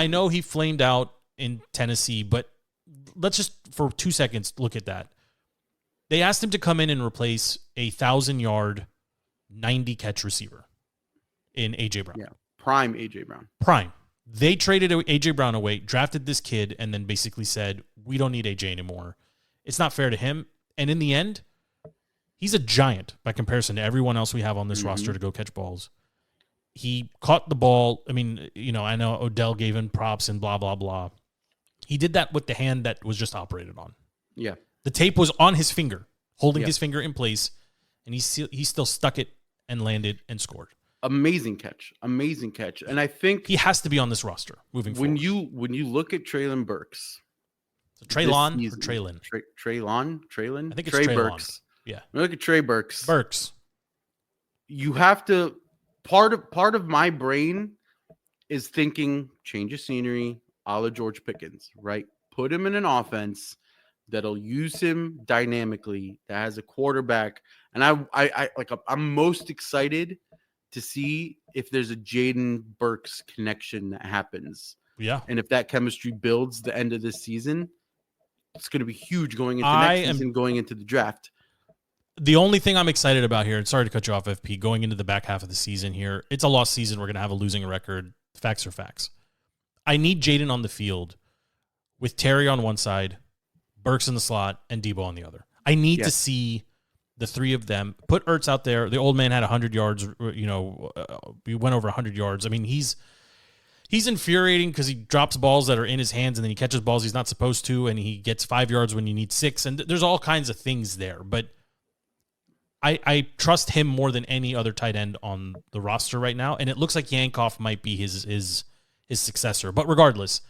know he flamed out in Tennessee, but let's just for 2 seconds look at that. They asked him to come in and replace a 1,000-yard, 90-catch receiver in A.J. Brown. Yeah, prime A.J. Brown. Prime. They traded A.J. Brown away, drafted this kid, and then basically said, we don't need A.J. anymore. It's not fair to him. And in the end, he's a giant by comparison to everyone else we have on this roster to go catch balls. He caught the ball. I mean, I know Odell gave him props and blah, blah, blah. He did that with the hand that was just operated on. Yeah. The tape was on his finger, holding his finger in place, and he still stuck it and landed and scored. Amazing catch. And I think he has to be on this roster moving forward. When you look at Traylon Burks. So Traylon or Traylon? Traylon? I think it's Trey Traylon. Burks. Yeah. When you look at Trey Burks. Burks. You have to part of my brain is thinking change of scenery, a la George Pickens, right? Put him in an offense that'll use him dynamically, that has a quarterback. And I'm most excited to see if there's a Jaden Burks connection that happens. Yeah. And if that chemistry builds the end of this season, it's going to be huge going into next season, going into the draft. The only thing I'm excited about here, and sorry to cut you off, FP, going into the back half of the season here, it's a lost season. We're going to have a losing record. Facts are facts. I need Jaden on the field with Terry on one side, Burks in the slot, and Debo on the other. I need to see the three of them. Put Ertz out there. The old man had 100 yards. We went over 100 yards. I mean, he's infuriating because he drops balls that are in his hands and then he catches balls he's not supposed to, and he gets 5 yards when you need 6. And there's all kinds of things there. But I trust him more than any other tight end on the roster right now, and it looks like Yankoff might be his successor. But regardless,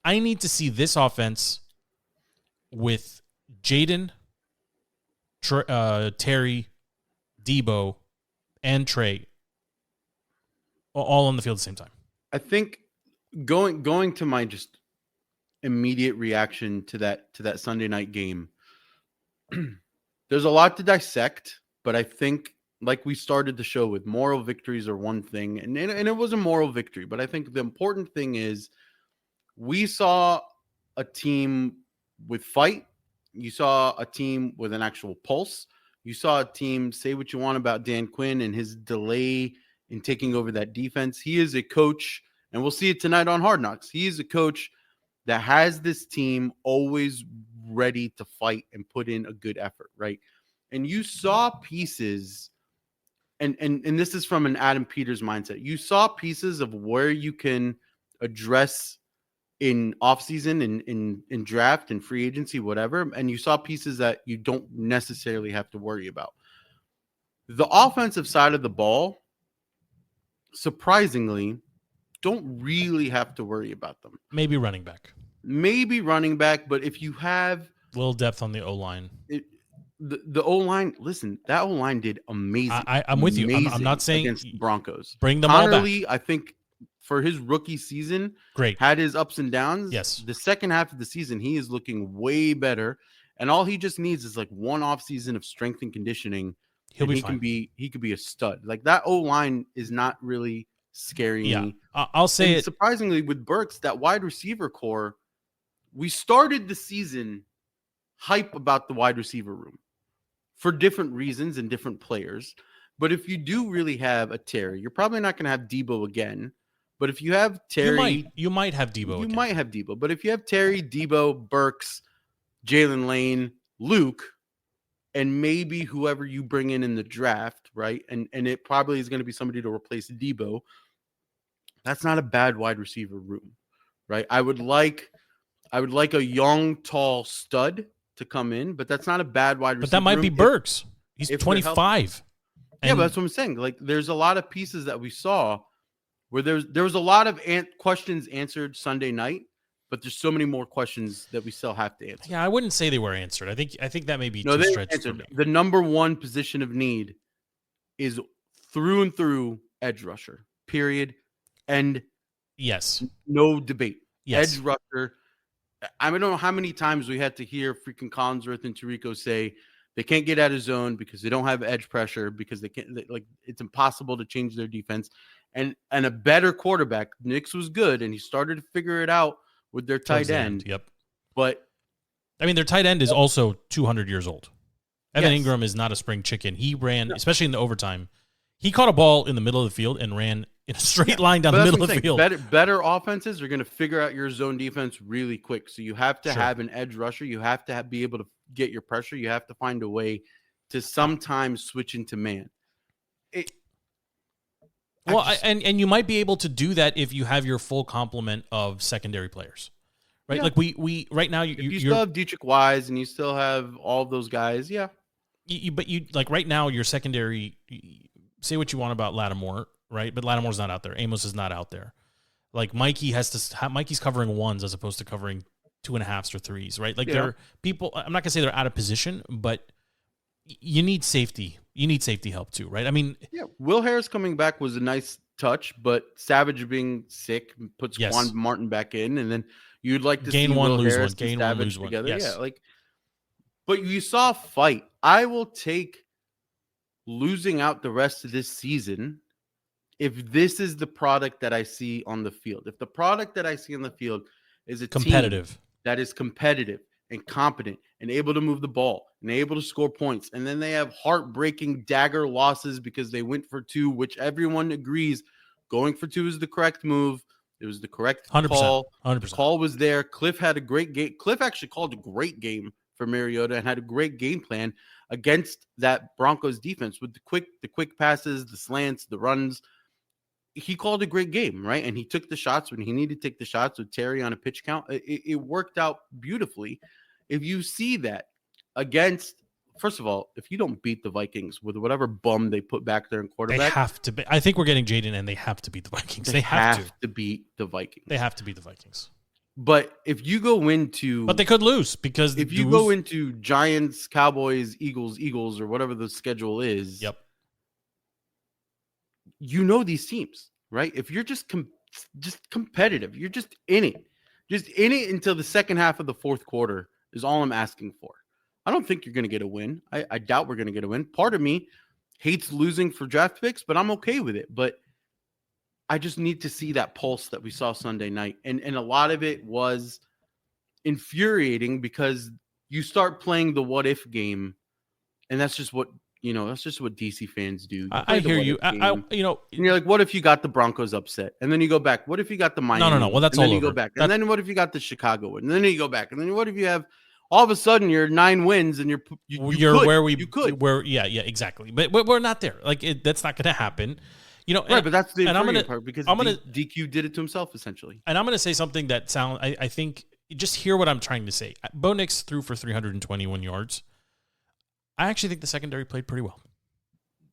I need to see this offense with Jaden, Terry, Debo, and Trey all on the field at the same time. I think going to my just immediate reaction to that Sunday night game, there's a lot to dissect, but I think, like we started the show with, moral victories are one thing, and it was a moral victory, but I think the important thing is we saw a team with fight. You saw a team with an actual pulse. You saw a team, say what you want about Dan Quinn and his delay in taking over that defense. He is a coach, and we'll see it tonight on Hard Knocks. He is a coach that has this team always ready to fight and put in a good effort, right? And you saw pieces, and this is from an Adam Peters mindset. You saw pieces of where you can address in offseason, in draft, in free agency, whatever. And you saw pieces that you don't necessarily have to worry about. The offensive side of the ball, surprisingly, don't really have to worry about them. Maybe running back, but if you have a little depth on the O-line, the O-line, listen, that O-line did amazing. I'm with you. I'm not saying against Broncos. Bring them all back. I think for his rookie season, great, had his ups and downs. Yes. The second half of the season, he is looking way better. And all he just needs is like one off season of strength and conditioning. He'll be he fine. He could be a stud. Like that O-line is not really scaring me. I'll say it. Surprisingly, with Burks, that wide receiver core, we started the season hype about the wide receiver room for different reasons and different players. But if you do really have a Terry, you're probably not going to have Debo again. But if you have Terry, you might have Debo. You again. might have Debo. But if you have Terry, Debo, Burks, Jalen Lane, Luke, and maybe whoever you bring in the draft, right? And it probably is going to be somebody to replace Debo. That's not a bad wide receiver room, right? I would like a young, tall stud to come in, but that's not a bad wide receiver. But that might be Burks. He's 25. Yeah, but that's what I'm saying. Like, there's a lot of pieces that we saw where there was a lot of questions answered Sunday night, but there's so many more questions that we still have to answer. Yeah, I wouldn't say they were answered. I think that may be too stretched for me. The number one position of need is through and through edge rusher. Period. And yes, no debate. Yes. Edge rusher. I don't know how many times we had to hear freaking Collinsworth and Tirico say they can't get out of zone because they don't have edge pressure, because it's impossible to change their defense. And a better quarterback, Nix was good, and he started to figure it out with their tight end. Yep. But I mean, their tight end is also 200 years old. Evan Ingram is not a spring chicken. He ran, especially in the overtime. He caught a ball in the middle of the field and ran in a straight line down the middle of the field. Better offenses are going to figure out your zone defense really quick. So you have to have an edge rusher. You have to be able to get your pressure. You have to find a way to sometimes switch into man. And you might be able to do that if you have your full complement of secondary players, right? Yeah. Like we right now, you still have Dietrich Wise and you still have all those guys. Yeah. But like right now, your secondary, say what you want about Lattimore, right? But Lattimore's not out there. Amos is not out there. Like Mikey's covering ones as opposed to covering 2.5s or 3s, right? Like there are people, I'm not gonna say they're out of position, but you need safety. You need safety help too, right? I mean, Will Harris coming back was a nice touch, but Savage being sick puts Yes. Quan Martin back in, and then you'd like to Gain see one, Will lose Harris one. Gain and one, Savage lose one. together. Yes. Yeah, but you saw a fight. I will take losing out the rest of this season if this is the product that I see on the field. If the product that I see on the field is a Competitive. team that is competitive and competent and able to move the ball and able to score points, and then they have heartbreaking dagger losses because they went for 2, which everyone agrees going for 2 is the correct move. It was the correct 100%, call. 100%. The call was there. Cliff had a great game. Cliff actually called a great game for Mariota and had a great game plan against that Broncos defense with the quick passes, the slants, the runs. He called a great game, right? And he took the shots when he needed to take the shots with Terry on a pitch count. It worked out beautifully. If you see that against, first of all, if you don't beat the Vikings with whatever bum they put back there in They quarterback, have to be. I think we're getting Jaden, and they have to beat the Vikings. they They have to. beat the Vikings. They have to beat the Vikings. But if you go into, But they could lose because if you go into Giants, Cowboys, Eagles, or whatever the schedule is, Yep. you know these teams, right? If you're just competitive, you're just in it until the second half of the fourth quarter is all I'm asking for. I don't think you're going to get a win. I doubt we're going to get a win. Part of me hates losing for draft picks, but I'm okay with it. But I just need to see that pulse that we saw Sunday night. And a lot of it was infuriating because you start playing the what if game, and that's just what DC fans do. I hear you. And you're like, what if you got the Broncos upset? And then you go back. What if you got the Miami? No. Well, that's and then all you over. go back. And then what if you got the Chicago win? And then you go back. And then what if you have all of a sudden you're 9 wins and you could. Yeah, exactly. But we're not there. Like that's not going to happen. Right, but that's the infuriating part because DQ did it to himself essentially. And I'm going to say something that I think just hear what I'm trying to say. Bo Nix threw for 321 yards. I actually think the secondary played pretty well.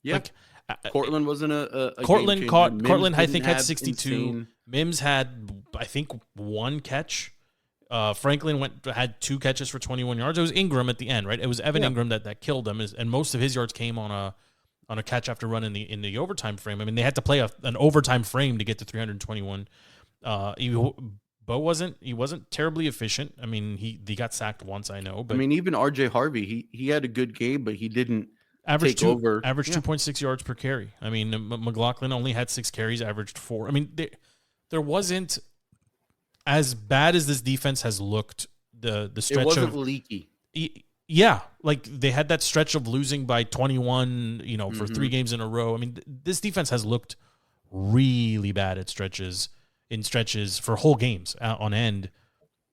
Yeah. Cortland wasn't a Cortland game caught. changer. Cortland, I Mims think, didn't had have 62. insane- Mims had, I think, 1 catch. Franklin had 2 catches for 21 yards. It was Ingram at the end, right? It was Evan Ingram that killed him, and most of his yards came on a catch after run in the overtime frame. I mean, they had to play an overtime frame to get to 321. Bo wasn't terribly efficient. I mean, he got sacked once, I know. But I mean, even RJ Harvey, he had a good game, but he didn't average take over. Average 2.6 yards per carry. I mean, McLaughlin only had 6 carries, averaged 4. I mean, there wasn't as bad as this defense has looked. The stretch it wasn't leaky. Yeah, like they had that stretch of losing by 21, for 3 games in a row. I mean, this defense has looked really bad at stretches for whole games on end,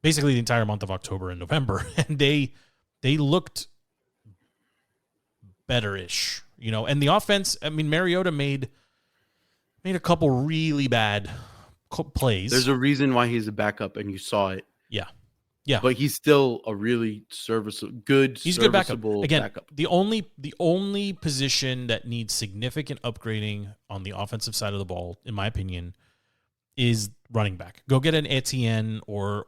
basically the entire month of October and November, and they looked better-ish, And the offense, I mean, Mariota made a couple really bad plays. There's a reason why he's a backup, and you saw it. Yeah, but he's still a really good backup. Again, backup. the only position that needs significant upgrading on the offensive side of the ball, in my opinion, is running back. Go get an Etienne or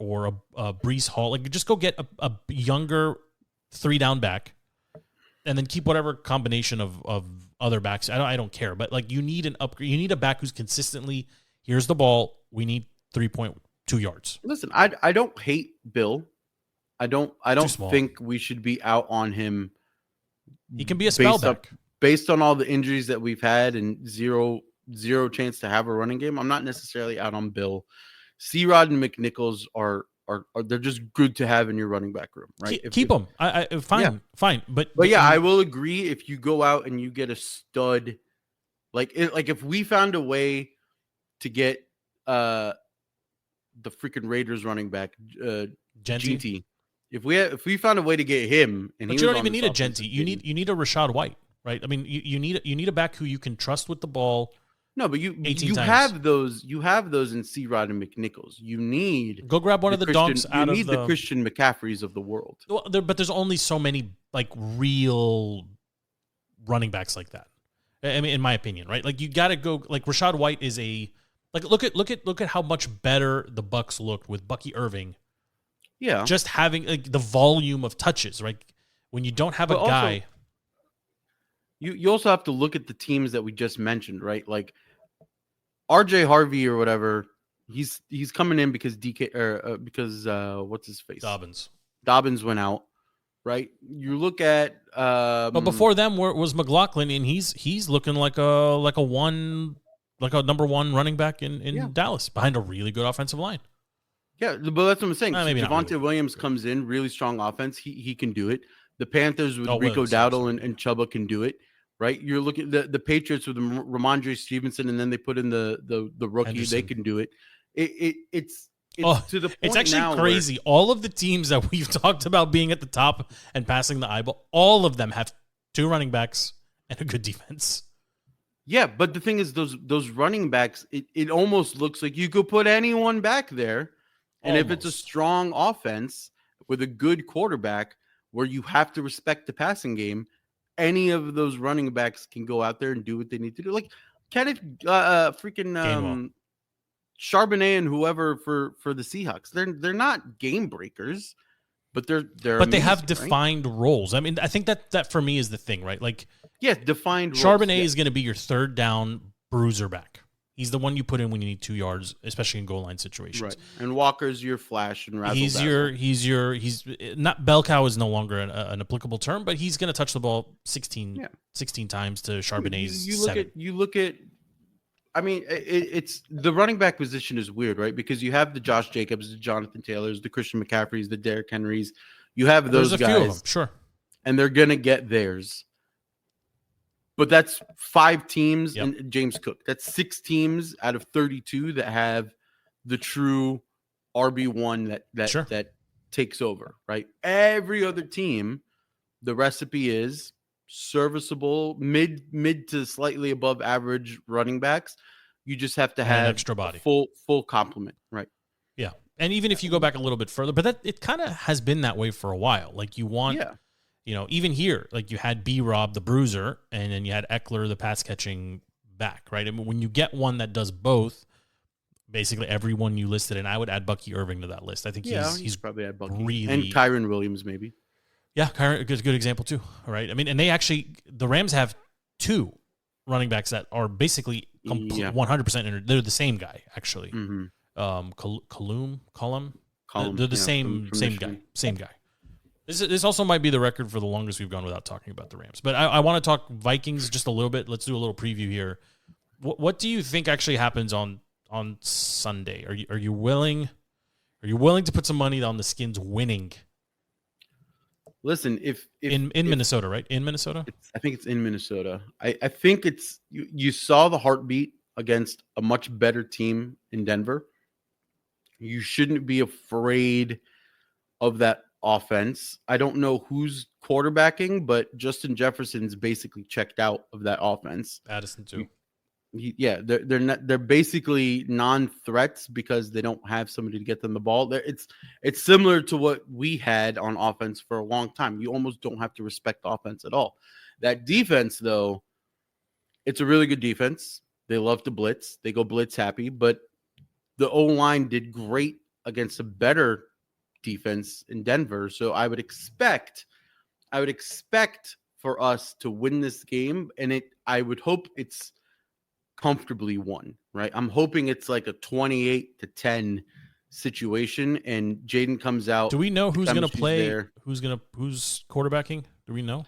a Breece Hall. Like, just go get a younger 3-down back, and then keep whatever combination of other backs. I don't care, but like you need an upgrade. You need a back who's consistently, here's the ball. We need 3.2 yards. Listen, I don't hate Bill. I don't small. think we should be out on him. He can be a spellback. Based on all the injuries that we've had and zero chance to have a running game. I'm not necessarily out on Bill. C-Rod and McNichols are they're just good to have in your running back room, right? Keep them. Fine. But yeah, I will agree if you go out and you get a stud, like if we found a way to get the freaking Raiders running back, GT. If we found a way to get him, and but you don't even need a Genty. You need a Rashad White, right? I mean, you need a back who you can trust with the ball. No, but you have those in C-Rod and McNichols. You need go grab one of the donks out of the Christian McCaffreys of the world. Well, but there's only so many like real running backs like that. I mean, in my opinion, right? Like you got to go. Like Rashad White is a like look at how much better the Bucs looked with Bucky Irving. Yeah, just having like the volume of touches, right? When you don't have a guy, you also have to look at the teams that we just mentioned, right? Like RJ Harvey or whatever, he's coming in because DK or because what's his face? Dobbins went out, right? You look at but before them was McLaughlin, and he's looking like a number one running back in Dallas behind a really good offensive line. Yeah, but that's what I'm saying. So Maybe Javonte really. Williams comes in, really strong offense. He can do it. The Panthers with Rico Williams, Dowdle and Chuba can do it, right? You're looking at the Patriots with Ramondre Stevenson, and then they put in the rookie. Henderson. They can do it. It's to the point it's actually now crazy. All of the teams that we've talked about being at the top and passing the eyeball, all of them have 2 running backs and a good defense. Yeah, but the thing is, those running backs, it almost looks like you could put anyone back there. And if it's a strong offense with a good quarterback where you have to respect the passing game, any of those running backs can go out there and do what they need to do. Like Kenneth Charbonnet and whoever for the Seahawks. They're not game breakers, but they're but they have amazing, defined roles. I mean, I think that for me is the thing, right? Like, yeah, defined roles. Charbonnet is going to be your third down bruiser back. He's the one you put in when you need 2 yards, especially in goal line situations. Right. And Walker's your flash and razzle he's not bell cow is no longer an applicable term, but he's going to touch the ball 16 times to Charbonnet's you look at I mean, it's the running back position is weird, right? Because you have the Josh Jacobs, the Jonathan Taylors, the Christian McCaffreys, the Derrick Henrys. You have those There's guys, a few of them, sure, and they're gonna get theirs. But that's 5 teams and James Cook. That's 6 teams out of 32 that have the true RB1 that takes over, right? Every other team, the recipe is serviceable, mid to slightly above average running backs. You just have to have an extra body, full complement, right? Yeah, and even if you go back a little bit further, but it kind of has been that way for a while. Like you want. Yeah. You know, even here, like you had B-Rob, the bruiser, and then you had Eckler, the pass-catching back, right? I mean, when you get one that does both, basically everyone you listed, and I would add Bucky Irving to that list. I think he's probably add Bucky. Really, and Kyron Williams, maybe. Yeah, Kyron, a good example too, right? I mean, and the Rams have 2 running backs that are basically 100%. They're the same guy, actually. Mm-hmm. Cullum. They're the same guy. This also might be the record for the longest we've gone without talking about the Rams. But I want to talk Vikings just a little bit. Let's do a little preview here. What do you think actually happens on Sunday? Are you willing to put some money on the Skins winning? Listen, if in Minnesota, right? In Minnesota? I think it's in Minnesota. I think it's you saw the heartbeat against a much better team in Denver. You shouldn't be afraid of that offense. I don't know who's quarterbacking, but Justin Jefferson's basically checked out of that offense. Addison too. They're basically non-threats because they don't have somebody to get them the ball. It's similar to what we had on offense for a long time. You almost don't have to respect offense at all. That defense, though, it's a really good defense. They love to blitz. They go blitz happy, but the O-line did great against a better defense in Denver. So I would expect for us to win this game, and I would hope it's comfortably won, right? I'm hoping it's like a 28-10 situation, and Jaden comes out. Do we know who's going to play? Who's quarterbacking? Do we know?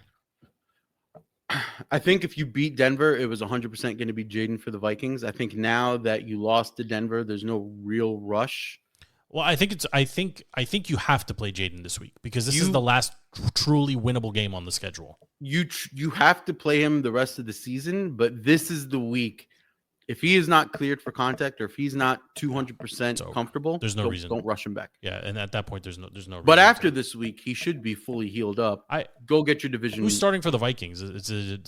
I think if you beat Denver, it was 100% going to be Jaden for the Vikings. I think now that you lost to Denver, there's no real rush. Well, I think you have to play Jaden this week because this is the last truly winnable game on the schedule. You have to play him the rest of the season, but this is the week. If he is not cleared for contact or if he's not 200% comfortable, there's no reason. Don't rush him back. Yeah, and at that point, there's no reason. But after this week, he should be fully healed up. Go get your division. Who's starting for the Vikings?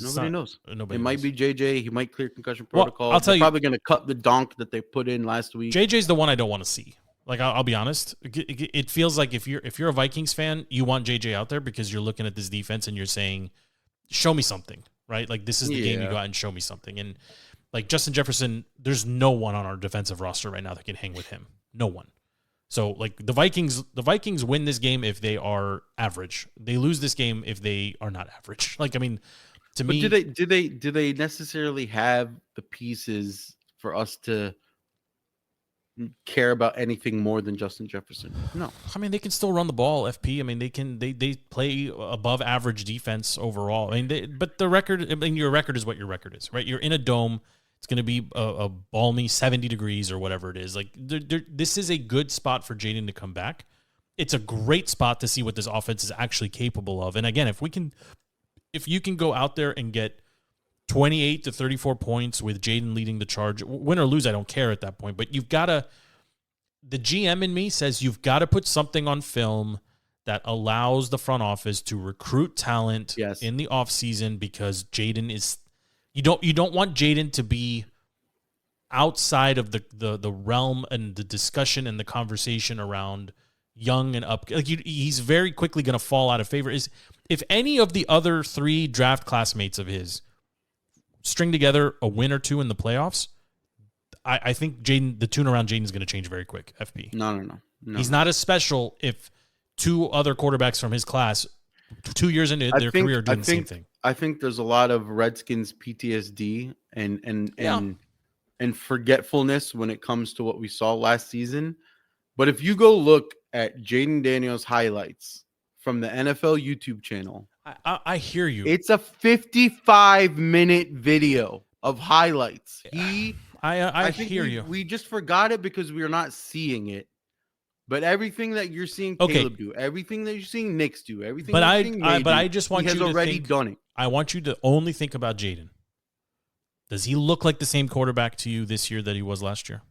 Nobody knows. Nobody. It might be JJ. He might clear concussion protocol. I'll tell you, probably going to cut the donk that they put in last week. JJ's the one I don't want to see. Like I'll be honest, it feels like if you're a Vikings fan, you want JJ out there because you're looking at this defense and you're saying, "Show me something," right? Like this is the game you go out and show me something. And like Justin Jefferson, there's no one on our defensive roster right now that can hang with him. No one. So like the Vikings win this game if they are average. They lose this game if they are not average. Like I mean, to me, do they necessarily have the pieces for us to care about anything more than Justin Jefferson. No. I mean, they can still run the ball, FP. I mean, they play above average defense overall. I mean, but the record, I mean, your record is what your record is, right? You're in a dome. It's going to be a balmy 70 degrees or whatever it is. Like, this is a good spot for Jaden to come back. It's a great spot to see what this offense is actually capable of. And again, if you can go out there and get 28 to 34 points with Jaden leading the charge, win or lose, I don't care at that point. But you've got to, the GM in me says you've got to put something on film that allows the front office to recruit talent in the offseason, because Jaden is, you don't want Jaden to be outside of the realm and the discussion and the conversation around young and up. Like, he's very quickly going to fall out of favor. If any of the other 3 draft classmates of his string together a win or 2 in the playoffs, I think the tune around Jaden is going to change very quick. FP. No. He's not as special if 2 other quarterbacks from his class 2 years into their career are doing the same thing. I think there's a lot of Redskins PTSD and forgetfulness when it comes to what we saw last season. But if you go look at Jaden Daniels highlights from the NFL YouTube channel, I hear you. It's a 55-minute video of highlights. I think hear you. We just forgot it because we are not seeing it. But everything that you're seeing Caleb do, everything that you're seeing Knicks do, everything but you're seeing May I just want he you has to already think, done it. I want you to only think about Jaden. Does he look like the same quarterback to you this year that he was last year?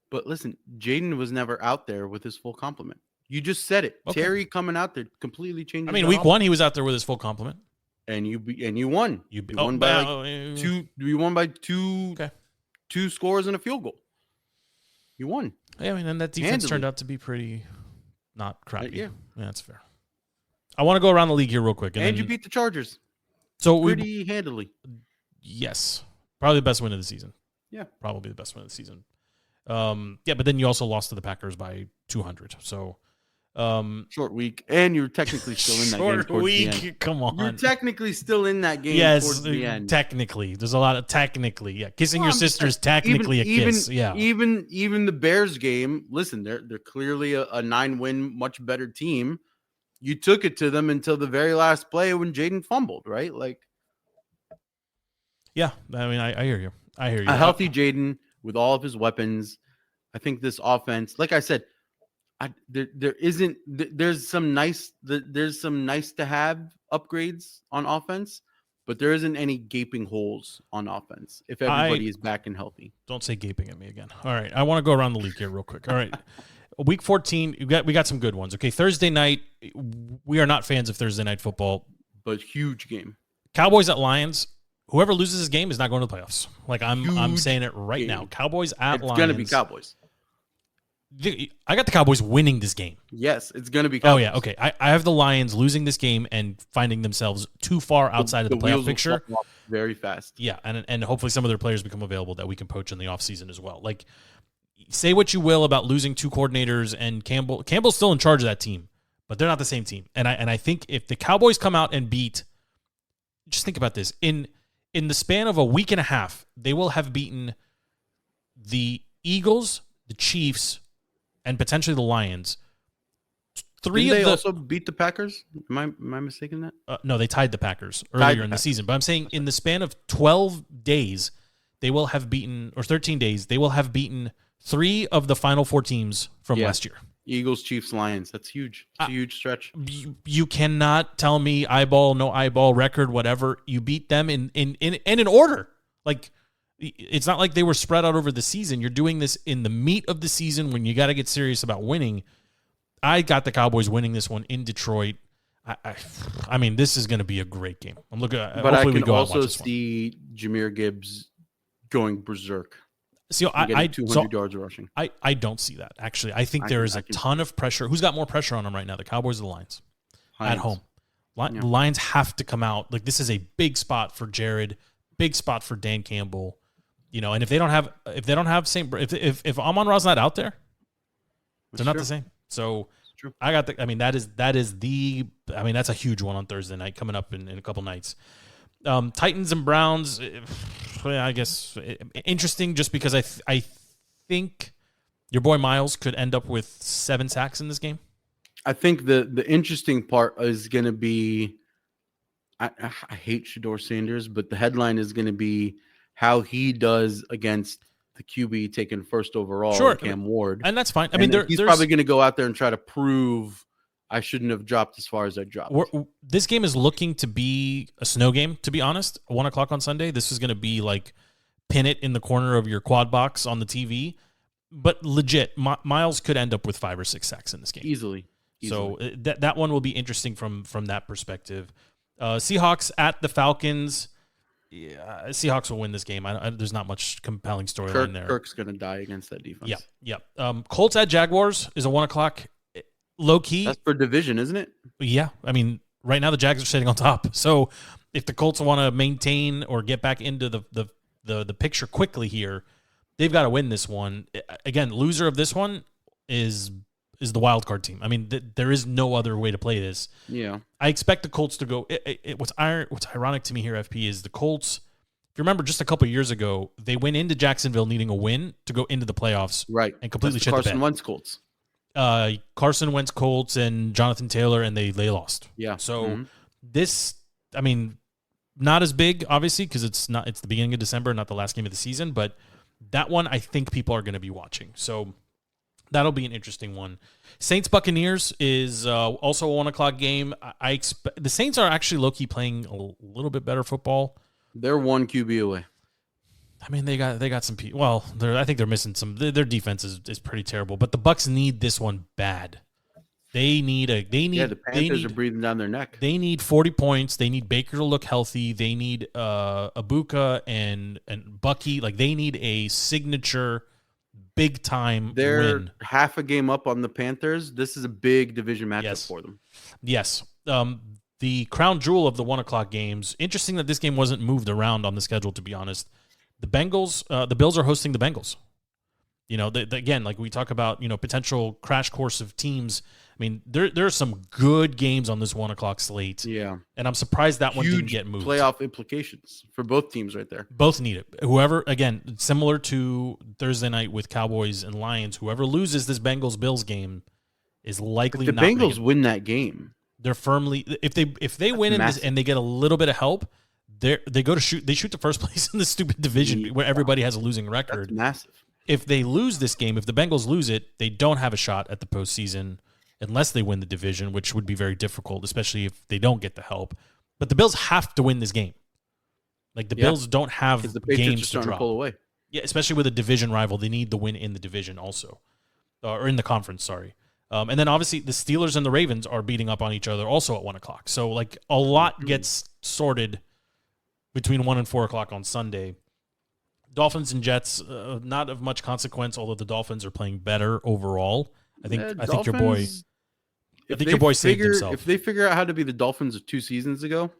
But listen, Jaden was never out there with his full complement. You just said it. Okay. Terry coming out there completely changed. I mean, week 1 he was out there with his full complement, and you won. You won by two. You won by 2 scores and a field goal. You won. Yeah, I mean, and that defense handily turned out to be pretty not crappy. Yeah, that's fair. I want to go around the league here real quick, and you beat the Chargers. So pretty handily. Yes, probably the best win of the season. Yeah, probably the best win of the season. But then you also lost to the Packers by 200. So short week, and you're technically still in that game. Short week, come on. You're technically still in that game. Yes, towards the end. Technically, there's a lot of technically. Yeah, kissing your sister is technically a kiss. Yeah, even the Bears game. Listen, they're clearly a 9-win, much better team. You took it to them until the very last play when Jaden fumbled. Right, like. Yeah, I mean, I hear you. I hear you. A healthy Jaden with all of his weapons. I think this offense, like I said, there's some nice to have upgrades on offense, but there isn't any gaping holes on offense if everybody is back and healthy. Don't say gaping at me again. All right, I want to go around the league here real quick. All right, week 14, we got some good ones. Okay, Thursday night, we are not fans of Thursday night football, but huge game. Cowboys at Lions. Whoever loses this game is not going to the playoffs. Like I'm saying it right now. Cowboys at Lions. It's going to be Cowboys. I got the Cowboys winning this game. Yes, it's going to be Cowboys. Oh, yeah, okay. I have the Lions losing this game and finding themselves too far outside of the playoff picture. Very fast. Yeah, and hopefully some of their players become available that we can poach in the offseason as well. Like, say what you will about losing 2 coordinators and Campbell's still in charge of that team, but they're not the same team. And I think if the Cowboys come out and just think about this. In the span of a week and a half, they will have beaten the Eagles, the Chiefs, and potentially the Lions. Didn't they also beat the Packers? Am I mistaken that? No, they tied the Packers earlier in the season. But I'm saying in the span of 12 days, they will have beaten, or 13 days, they will have beaten 3 of the final 4 teams from last year. Eagles, Chiefs, Lions. That's huge. It's a huge stretch. You cannot tell me eyeball, no eyeball, record, whatever. You beat them in order. Like, it's not like they were spread out over the season. You're doing this in the meat of the season when you got to get serious about winning. I got the Cowboys winning this one in Detroit. I mean, this is going to be a great game. I'm looking. But I can also see Jahmyr Gibbs going berserk. See, I 200 yards rushing. I don't see that, actually. I think there is a ton of pressure. Who's got more pressure on them right now, the Cowboys or the Lions? At home. The Lions have to come out. Like, this is a big spot for Jared, big spot for Dan Campbell. You know, and if they don't have if Amon-Ra's not out there, they're not the same. So I got that's a huge one on Thursday night coming up in a couple nights. Titans and Browns, I guess interesting just because I think your boy Miles could end up with 7 sacks in this game. I think the interesting part is going to be, I hate Shedeur Sanders, but the headline is going to be how he does against the QB taken first overall, Cam Ward. And that's fine. I mean, he's probably going to go out there and try to prove I shouldn't have dropped as far as I dropped. This game is looking to be a snow game, to be honest. 1 o'clock on Sunday. This is going to be like pin it in the corner of your quad box on the TV. But legit, Miles could end up with 5 or 6 sacks in this game. Easily. So that one will be interesting from that perspective. Seahawks at the Falcons. Yeah, Seahawks will win this game. There's not much compelling storyline there. Kirk's going to die against that defense. Yeah. Colts at Jaguars is a 1 o'clock. Low key. That's for division, isn't it? Yeah. I mean, right now the Jags are sitting on top. So if the Colts want to maintain or get back into the picture quickly here, they've got to win this one. Again, loser of this one is the wild card team. I mean, there is no other way to play this. Yeah. I expect the Colts to go. What's ironic to me here, FP, is the Colts. If you remember, just a couple years ago, they went into Jacksonville needing a win to go into the playoffs, right? And completely shit Carson the bed. Wentz Colts. Carson Wentz Colts and Jonathan Taylor, and they lost. Yeah. So this, I mean, not as big, obviously, because it's the beginning of December, not the last game of the season, but that one I think people are going to be watching. So that'll be an interesting one. Saints Buccaneers is also a 1 o'clock game. I expect the Saints are actually low-key playing a little bit better football. They're 1 QB away. I mean, they got some people. Well, I think they're missing some. Their defense is pretty terrible. But the Bucs need this one bad. The Panthers are breathing down their neck. They need 40 points. They need Baker to look healthy. They need Ibuka and Bucky. Like, they need a signature big time They're win. half a game up on the Panthers. This is a big division matchup for them. Yes. The crown jewel of the 1 o'clock games. Interesting that this game wasn't moved around on the schedule, to be honest. The Bills are hosting the Bengals. You know, again, like we talk about, you know, potential crash course of teams. I mean, there are some good games on this 1 o'clock slate. Yeah. And I'm surprised that one didn't Huge get moved. Playoff implications for both teams right there. Both need it. Whoever, again, similar to Thursday night with Cowboys and Lions, whoever loses this Bengals-Bills game is likely if the Bengals win that game. They're firmly, if they win in this and they get a little bit of help, they shoot the first place in the stupid division where everybody has a losing record. That's massive. If they lose this game, if the Bengals lose it, they don't have a shot at the postseason unless they win the division, which would be very difficult, especially if they don't get the help. But the Bills have to win this game. Like, the Bills don't have games to drop. Pull away. Yeah, especially with a division rival, they need the win in the division also, or in the conference. Sorry. And then obviously the Steelers and the Ravens are beating up on each other also at 1 o'clock. So like a lot gets sorted between 1 and 4 o'clock on Sunday. Dolphins and Jets, not of much consequence, although the Dolphins are playing better overall. I think your boy saved himself. If they figure out how to be the Dolphins of 2 seasons ago,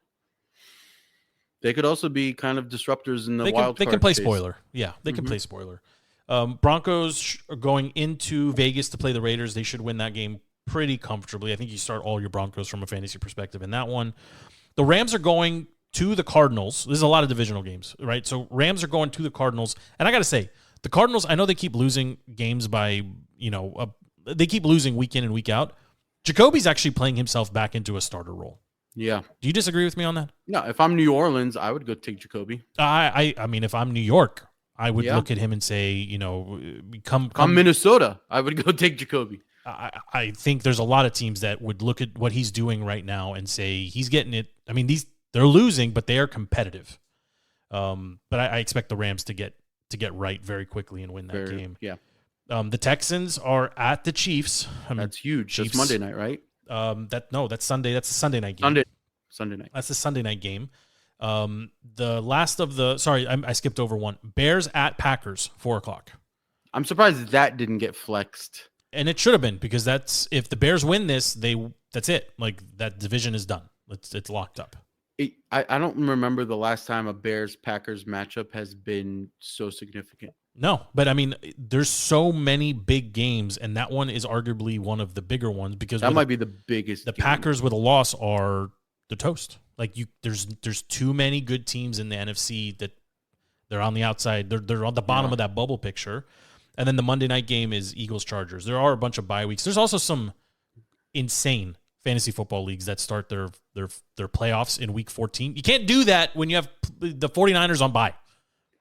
they could also be kind of disruptors in the wild card. They can play spoiler. Yeah, they can play spoiler. Broncos are going into Vegas to play the Raiders. They should win that game pretty comfortably. I think you start all your Broncos from a fantasy perspective in that one. The Rams are going to the Cardinals. This is a lot of divisional games, right? So Rams are going to the Cardinals. And I got to say, the Cardinals, I know they keep losing games by, they keep losing week in and week out. Jacoby's actually playing himself back into a starter role. Yeah. Do you disagree with me on that? No, if I'm New Orleans, I would go take Jacoby. I mean, if I'm New York, I would look at him and say, come Minnesota, I would go take Jacoby. I think there's a lot of teams that would look at what he's doing right now and say he's getting it. I mean, they're losing, but they are competitive. But I expect the Rams to get right very quickly and win that game. Yeah. The Texans are at the Chiefs. That's huge. Chiefs, that's Monday night, right? That's Sunday. That's a Sunday night game. Sunday night. That's the Sunday night game. The last of the I skipped over one. Bears at Packers, 4 o'clock. I'm surprised that didn't get flexed. And it should have been, because if the Bears win this, that's it. Like, that division is done. It's locked up. I don't remember the last time a Bears-Packers matchup has been so significant. No, but I mean, there's so many big games, and that one is arguably one of the bigger ones, because that might be the biggest. The Packers with a loss are the toast. Like there's too many good teams in the NFC that they're on the outside. They're on the bottom of that bubble picture. And then the Monday night game is Eagles-Chargers. There are a bunch of bye weeks. There's also some insane fantasy football leagues that start their playoffs in week 14. You can't do that when you have the 49ers on bye.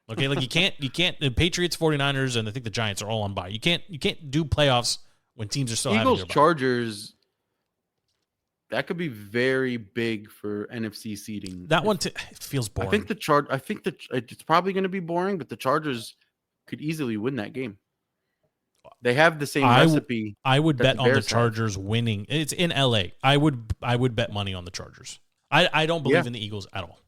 Okay, like you can't the Patriots, 49ers, and I think the Giants are all on bye. You can't do playoffs when teams are still having their bye. Eagles-Chargers, that could be very big for NFC seeding. That one it feels boring. I think it's probably going to be boring, but the Chargers could easily win that game. They have the same recipe. I would bet on the Chargers winning. It's in LA. I would bet money on the Chargers. I don't believe in the Eagles at all.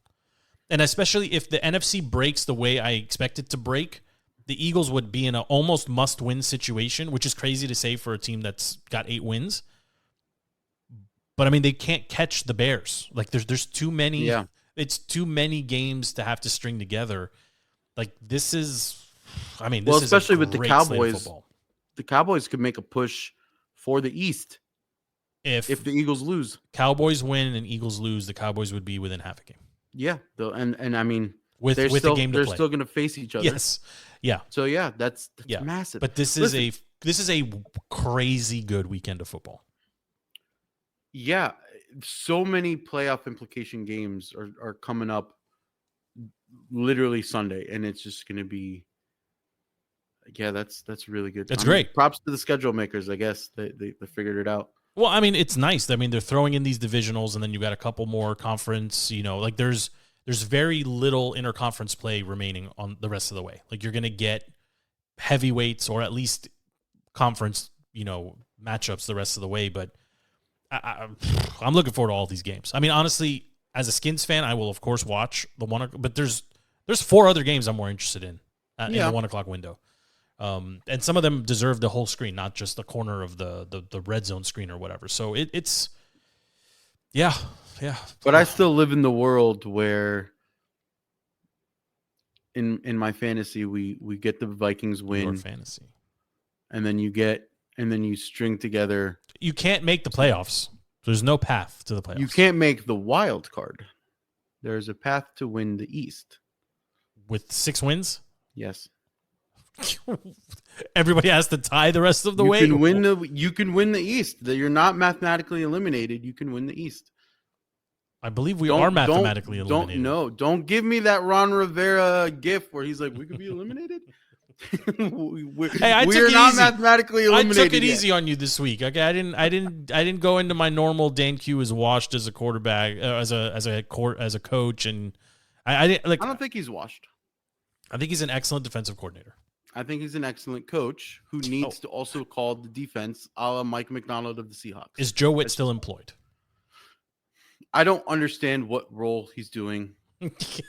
And especially if the NFC breaks the way I expect it to break, the Eagles would be in an almost must-win situation, which is crazy to say for a team that's got 8 wins. But I mean, they can't catch the Bears. Like there's too many. Yeah. It's too many games to have to string together. Like this is. I mean, this especially is with the Cowboys. The Cowboys could make a push for the East if the Eagles lose. Cowboys win and Eagles lose, the Cowboys would be within half a game. Yeah, and I mean, with a game to they're play. Still going to face each other. Yes, yeah. So yeah, that's massive. But this is a crazy good weekend of football. Yeah, so many playoff implication games are coming up literally Sunday, and it's just going to be. Yeah, that's really good. That's great. Props to the schedule makers. I guess they figured it out. Well, I mean, it's nice. I mean, they're throwing in these divisionals, and then you got a couple more conference. Like there's very little interconference play remaining on the rest of the way. Like you're going to get heavyweights or at least conference, matchups the rest of the way. But I'm looking forward to all these games. I mean, honestly, as a Skins fan, I will of course watch the one. But there's 4 other games I'm more interested in the 1 o'clock window. And some of them deserve the whole screen, not just the corner of the red zone screen or whatever. So it's. But I still live in the world where in my fantasy we get the Vikings win. Your fantasy. And then you string together. You can't make the playoffs. There's no path to the playoffs. You can't make the wild card. There's a path to win the East. With 6 wins? Yes. Everybody has to tie the rest of the way. You can win the East. You're not mathematically eliminated. You can win the East. I believe we are mathematically eliminated. Don't give me that Ron Rivera gif where he's like, we could be eliminated. We're not mathematically eliminated. I took it easy on you this week. Okay, I didn't go into my normal Dan Q is washed as a quarterback, as a coach, and I don't think he's washed. I think he's an excellent defensive coordinator. I think he's an excellent coach who needs to also call the defense a la Mike McDonald of the Seahawks. Is Joe Witt still employed? I don't understand what role he's doing.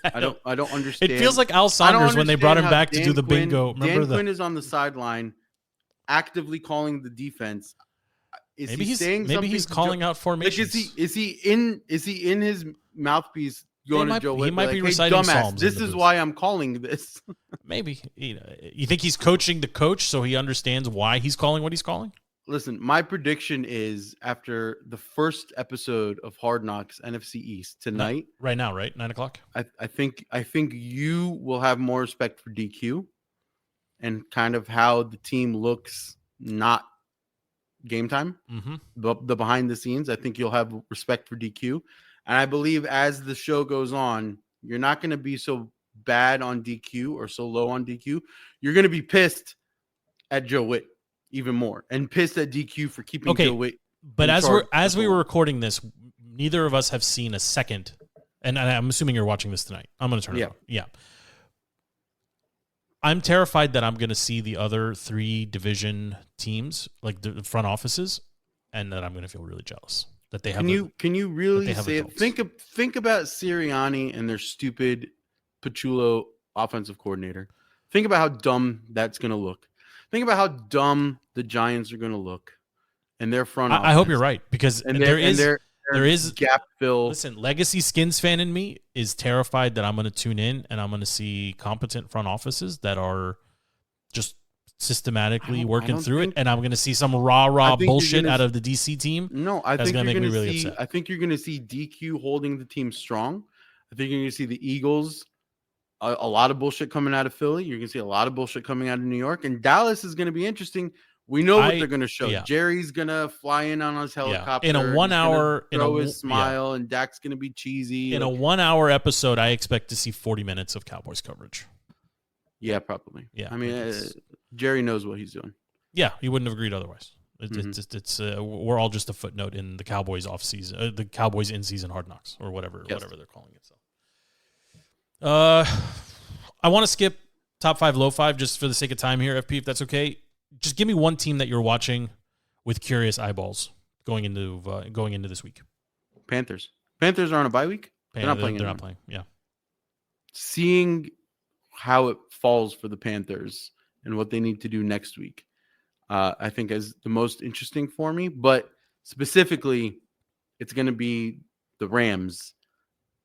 I don't understand. It feels like Al Saunders when they brought him back to do the bingo. Remember Quinn is on the sideline actively calling the defense. Maybe he's calling out formations. Like, is he in his mouthpiece going to Joe Witt? He might be reciting psalms. This is why I'm calling this. Maybe. You think he's coaching the coach so he understands why he's calling what he's calling? Listen, my prediction is after the first episode of Hard Knocks NFC East tonight. Right now, right? 9:00. I think you will have more respect for DQ and kind of how the team looks not game time. Mm-hmm. The behind the scenes. I think you'll have respect for DQ. And I believe as the show goes on, you're not going to be so bad on DQ or so low on DQ. You're going to be pissed at Joe Witt even more and pissed at DQ for keeping Joe Witt. But as we were recording this, neither of us have seen a second. And I'm assuming you're watching this tonight. I'm going to turn it on. Yeah. I'm terrified that I'm going to see the other 3 division teams, like the front offices, and that I'm going to feel really jealous. That they have. Can you really say it? Think about Sirianni and their stupid Pachulo offensive coordinator. Think about how dumb that's going to look. Think about how dumb the Giants are going to look, and their front. I hope you're right because there is gap fill. Listen, legacy Skins fan in me is terrified that I'm going to tune in and I'm going to see competent front offices that are just systematically I working don't through it, think- and I'm going to see some rah think you're bullshit gonna out of the DC team. No, I That's think gonna you're make me going to really see. upset. I think you're going to see DQ holding the team strong. I think you're going to see the Eagles. A lot of bullshit coming out of Philly. You're going to see a lot of bullshit coming out of New York, and Dallas is going to be interesting. We know what they're going to show. yeah. Jerry's going to fly in on his helicopter. In a 1 He's gonna hour, throw his smile, and Dak's going to be cheesy. In a 1 hour episode, I expect to see 40 minutes of Cowboys coverage. Yeah, probably. Yeah, I mean, Jerry knows what he's doing. Yeah, he wouldn't have agreed otherwise. It's we're all just a footnote in the Cowboys off season, the Cowboys in season Hard Knocks or whatever they're calling it. So, I want to skip top 5, low 5 just for the sake of time here, FP, if that's okay. Just give me one team that you're watching with curious eyeballs going into this week. Panthers. Panthers are on a bye week. They're not playing. They're not playing. Yeah. Seeing how it falls for the Panthers and what they need to do next week, I think is the most interesting for me. But specifically, it's going to be the Rams.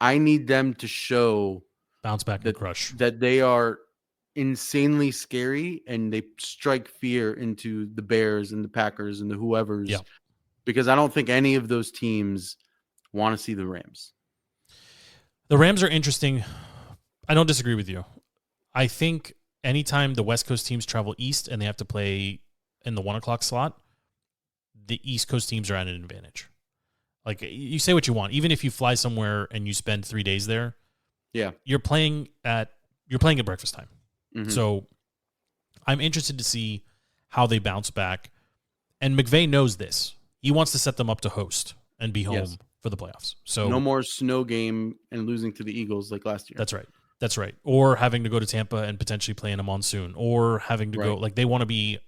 I need them to show bounce back and crush that they are insanely scary and they strike fear into the Bears and the Packers and the whoever's. Yeah. Because I don't think any of those teams want to see the Rams. The Rams are interesting. I don't disagree with you. I think anytime the West Coast teams travel east and they have to play in the 1 o'clock slot, the East Coast teams are at an advantage. Like, you say what you want. Even if you fly somewhere and you spend 3 days there, you're playing at breakfast time. Mm-hmm. So I'm interested to see how they bounce back. And McVay knows this. He wants to set them up to host and be home for the playoffs. So no more snow game and losing to the Eagles like last year. That's right. Or having to go to Tampa and potentially play in a monsoon, or having to go, like, they want to be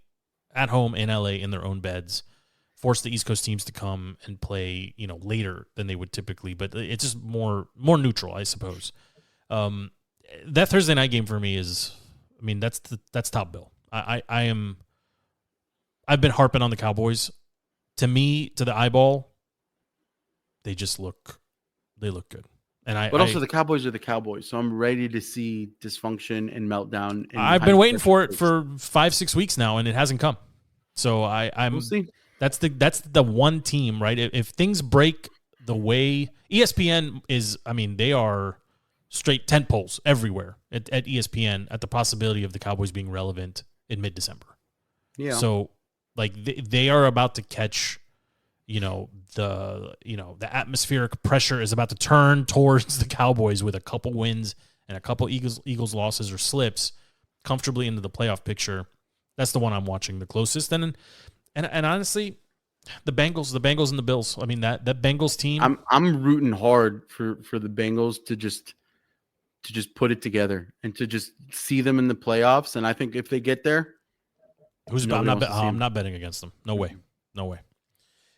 at home in LA in their own beds, force the East Coast teams to come and play, later than they would typically, but it's just more neutral, I suppose. That Thursday night game for me is, that's top bill. I've been harping on the Cowboys. To me, to the eyeball, they look good. But also the Cowboys are the Cowboys, so I'm ready to see dysfunction and meltdown. I've been waiting for it for 5-6 weeks now, and it hasn't come. So we'll see. That's the one team, right? If things break the way ESPN is, they are straight tent poles everywhere at ESPN at the possibility of the Cowboys being relevant in mid-December. Yeah. So like they are about to catch. The atmospheric pressure is about to turn towards the Cowboys with a couple wins and a couple Eagles losses or slips comfortably into the playoff picture. That's the one I'm watching the closest. And honestly, the Bengals and the Bills. That Bengals team. I'm rooting hard for the Bengals to just put it together and to just see them in the playoffs. And I think if they get there, I'm not betting against them. No way.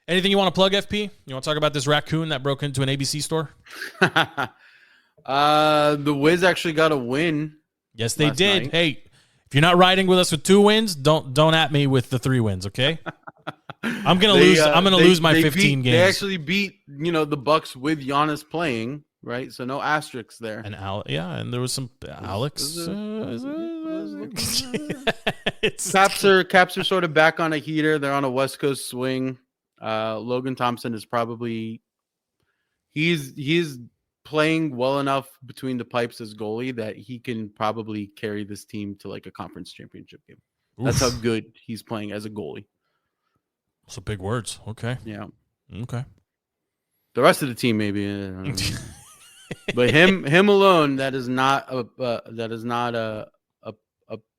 Anything you want to plug, FP? You want to talk about this raccoon that broke into an ABC store? The Wiz actually got a win. Yes, they did. Night. Hey, if you're not riding with us with 2 wins, don't at me with the 3 wins, okay? I'm gonna lose. I'm gonna lose my 15 games. They actually beat the Bucks with Giannis playing, right? So no asterisks there. And and there was some Alex. Caps are sort of back on a heater. They're on a West Coast swing. Logan Thompson is probably he's playing well enough between the pipes as goalie that he can probably carry this team to like a conference championship game. That's how good he's playing as a goalie. So big words. Okay. Yeah. Okay. The rest of the team maybe, but him alone, that is not a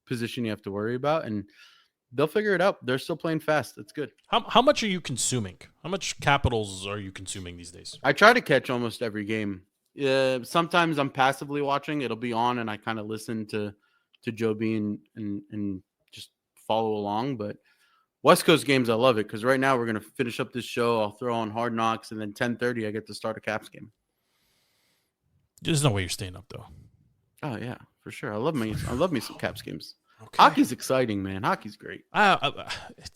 position you have to worry about, and they'll figure it out. They're still playing fast. That's good. How much are you consuming? How much Capitals are you consuming these days? I try to catch almost every game. Sometimes I'm passively watching. It'll be on, and I kind of listen to Joby and just follow along. But West Coast games, I love it because right now we're gonna finish up this show. I'll throw on Hard Knocks, and then 10:30 I get to start a Caps game. There's no way you're staying up though. Oh yeah, for sure. I love me some Caps games. Okay. Hockey's exciting, man. Hockey's great.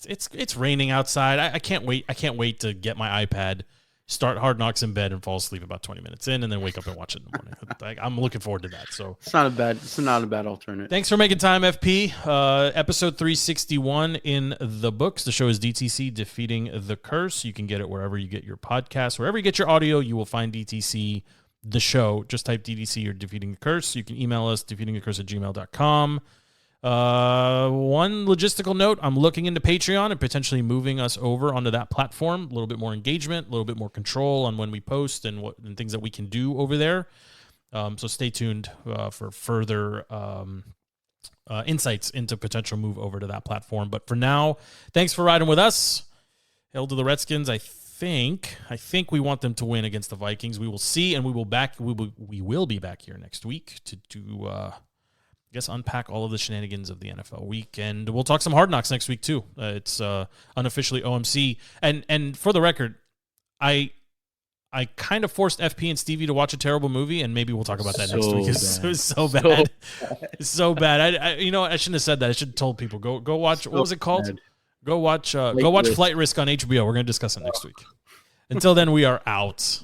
It's raining outside. I can't wait. I can't wait to get my iPad start Hard Knocks in bed and fall asleep about 20 minutes in, and then wake up and watch it in the morning. I'm looking forward to that. So It's not a bad alternative. thanks for making time, FP. Episode 361 in the books. The show is DTC Defeating the Curse. You can get it wherever you get your podcasts. Wherever you get your audio, you will find DTC, the show. Just type DTC or Defeating the Curse. You can email us, defeatingthecurse@gmail.com. One logistical note, I'm looking into Patreon and potentially moving us over onto that platform. A little bit more engagement, a little bit more control on when we post and things that we can do over there. So stay tuned for further insights into potential move over to that platform. But for now, thanks for riding with us. Hail to the Redskins. I think we want them to win against the Vikings. We will see, and we will be back here next week to do I guess unpack all of the shenanigans of the NFL week, and we'll talk some Hard Knocks next week too. It's unofficially OMC, and for the record, I kind of forced FP and Stevie to watch a terrible movie, and maybe we'll talk about that next week. It was so bad. It's so bad. I shouldn't have said that. I should have told people go watch. What was it called? Bad. Go watch Flight Risk on HBO. We're going to discuss it next week. Until then, we are out.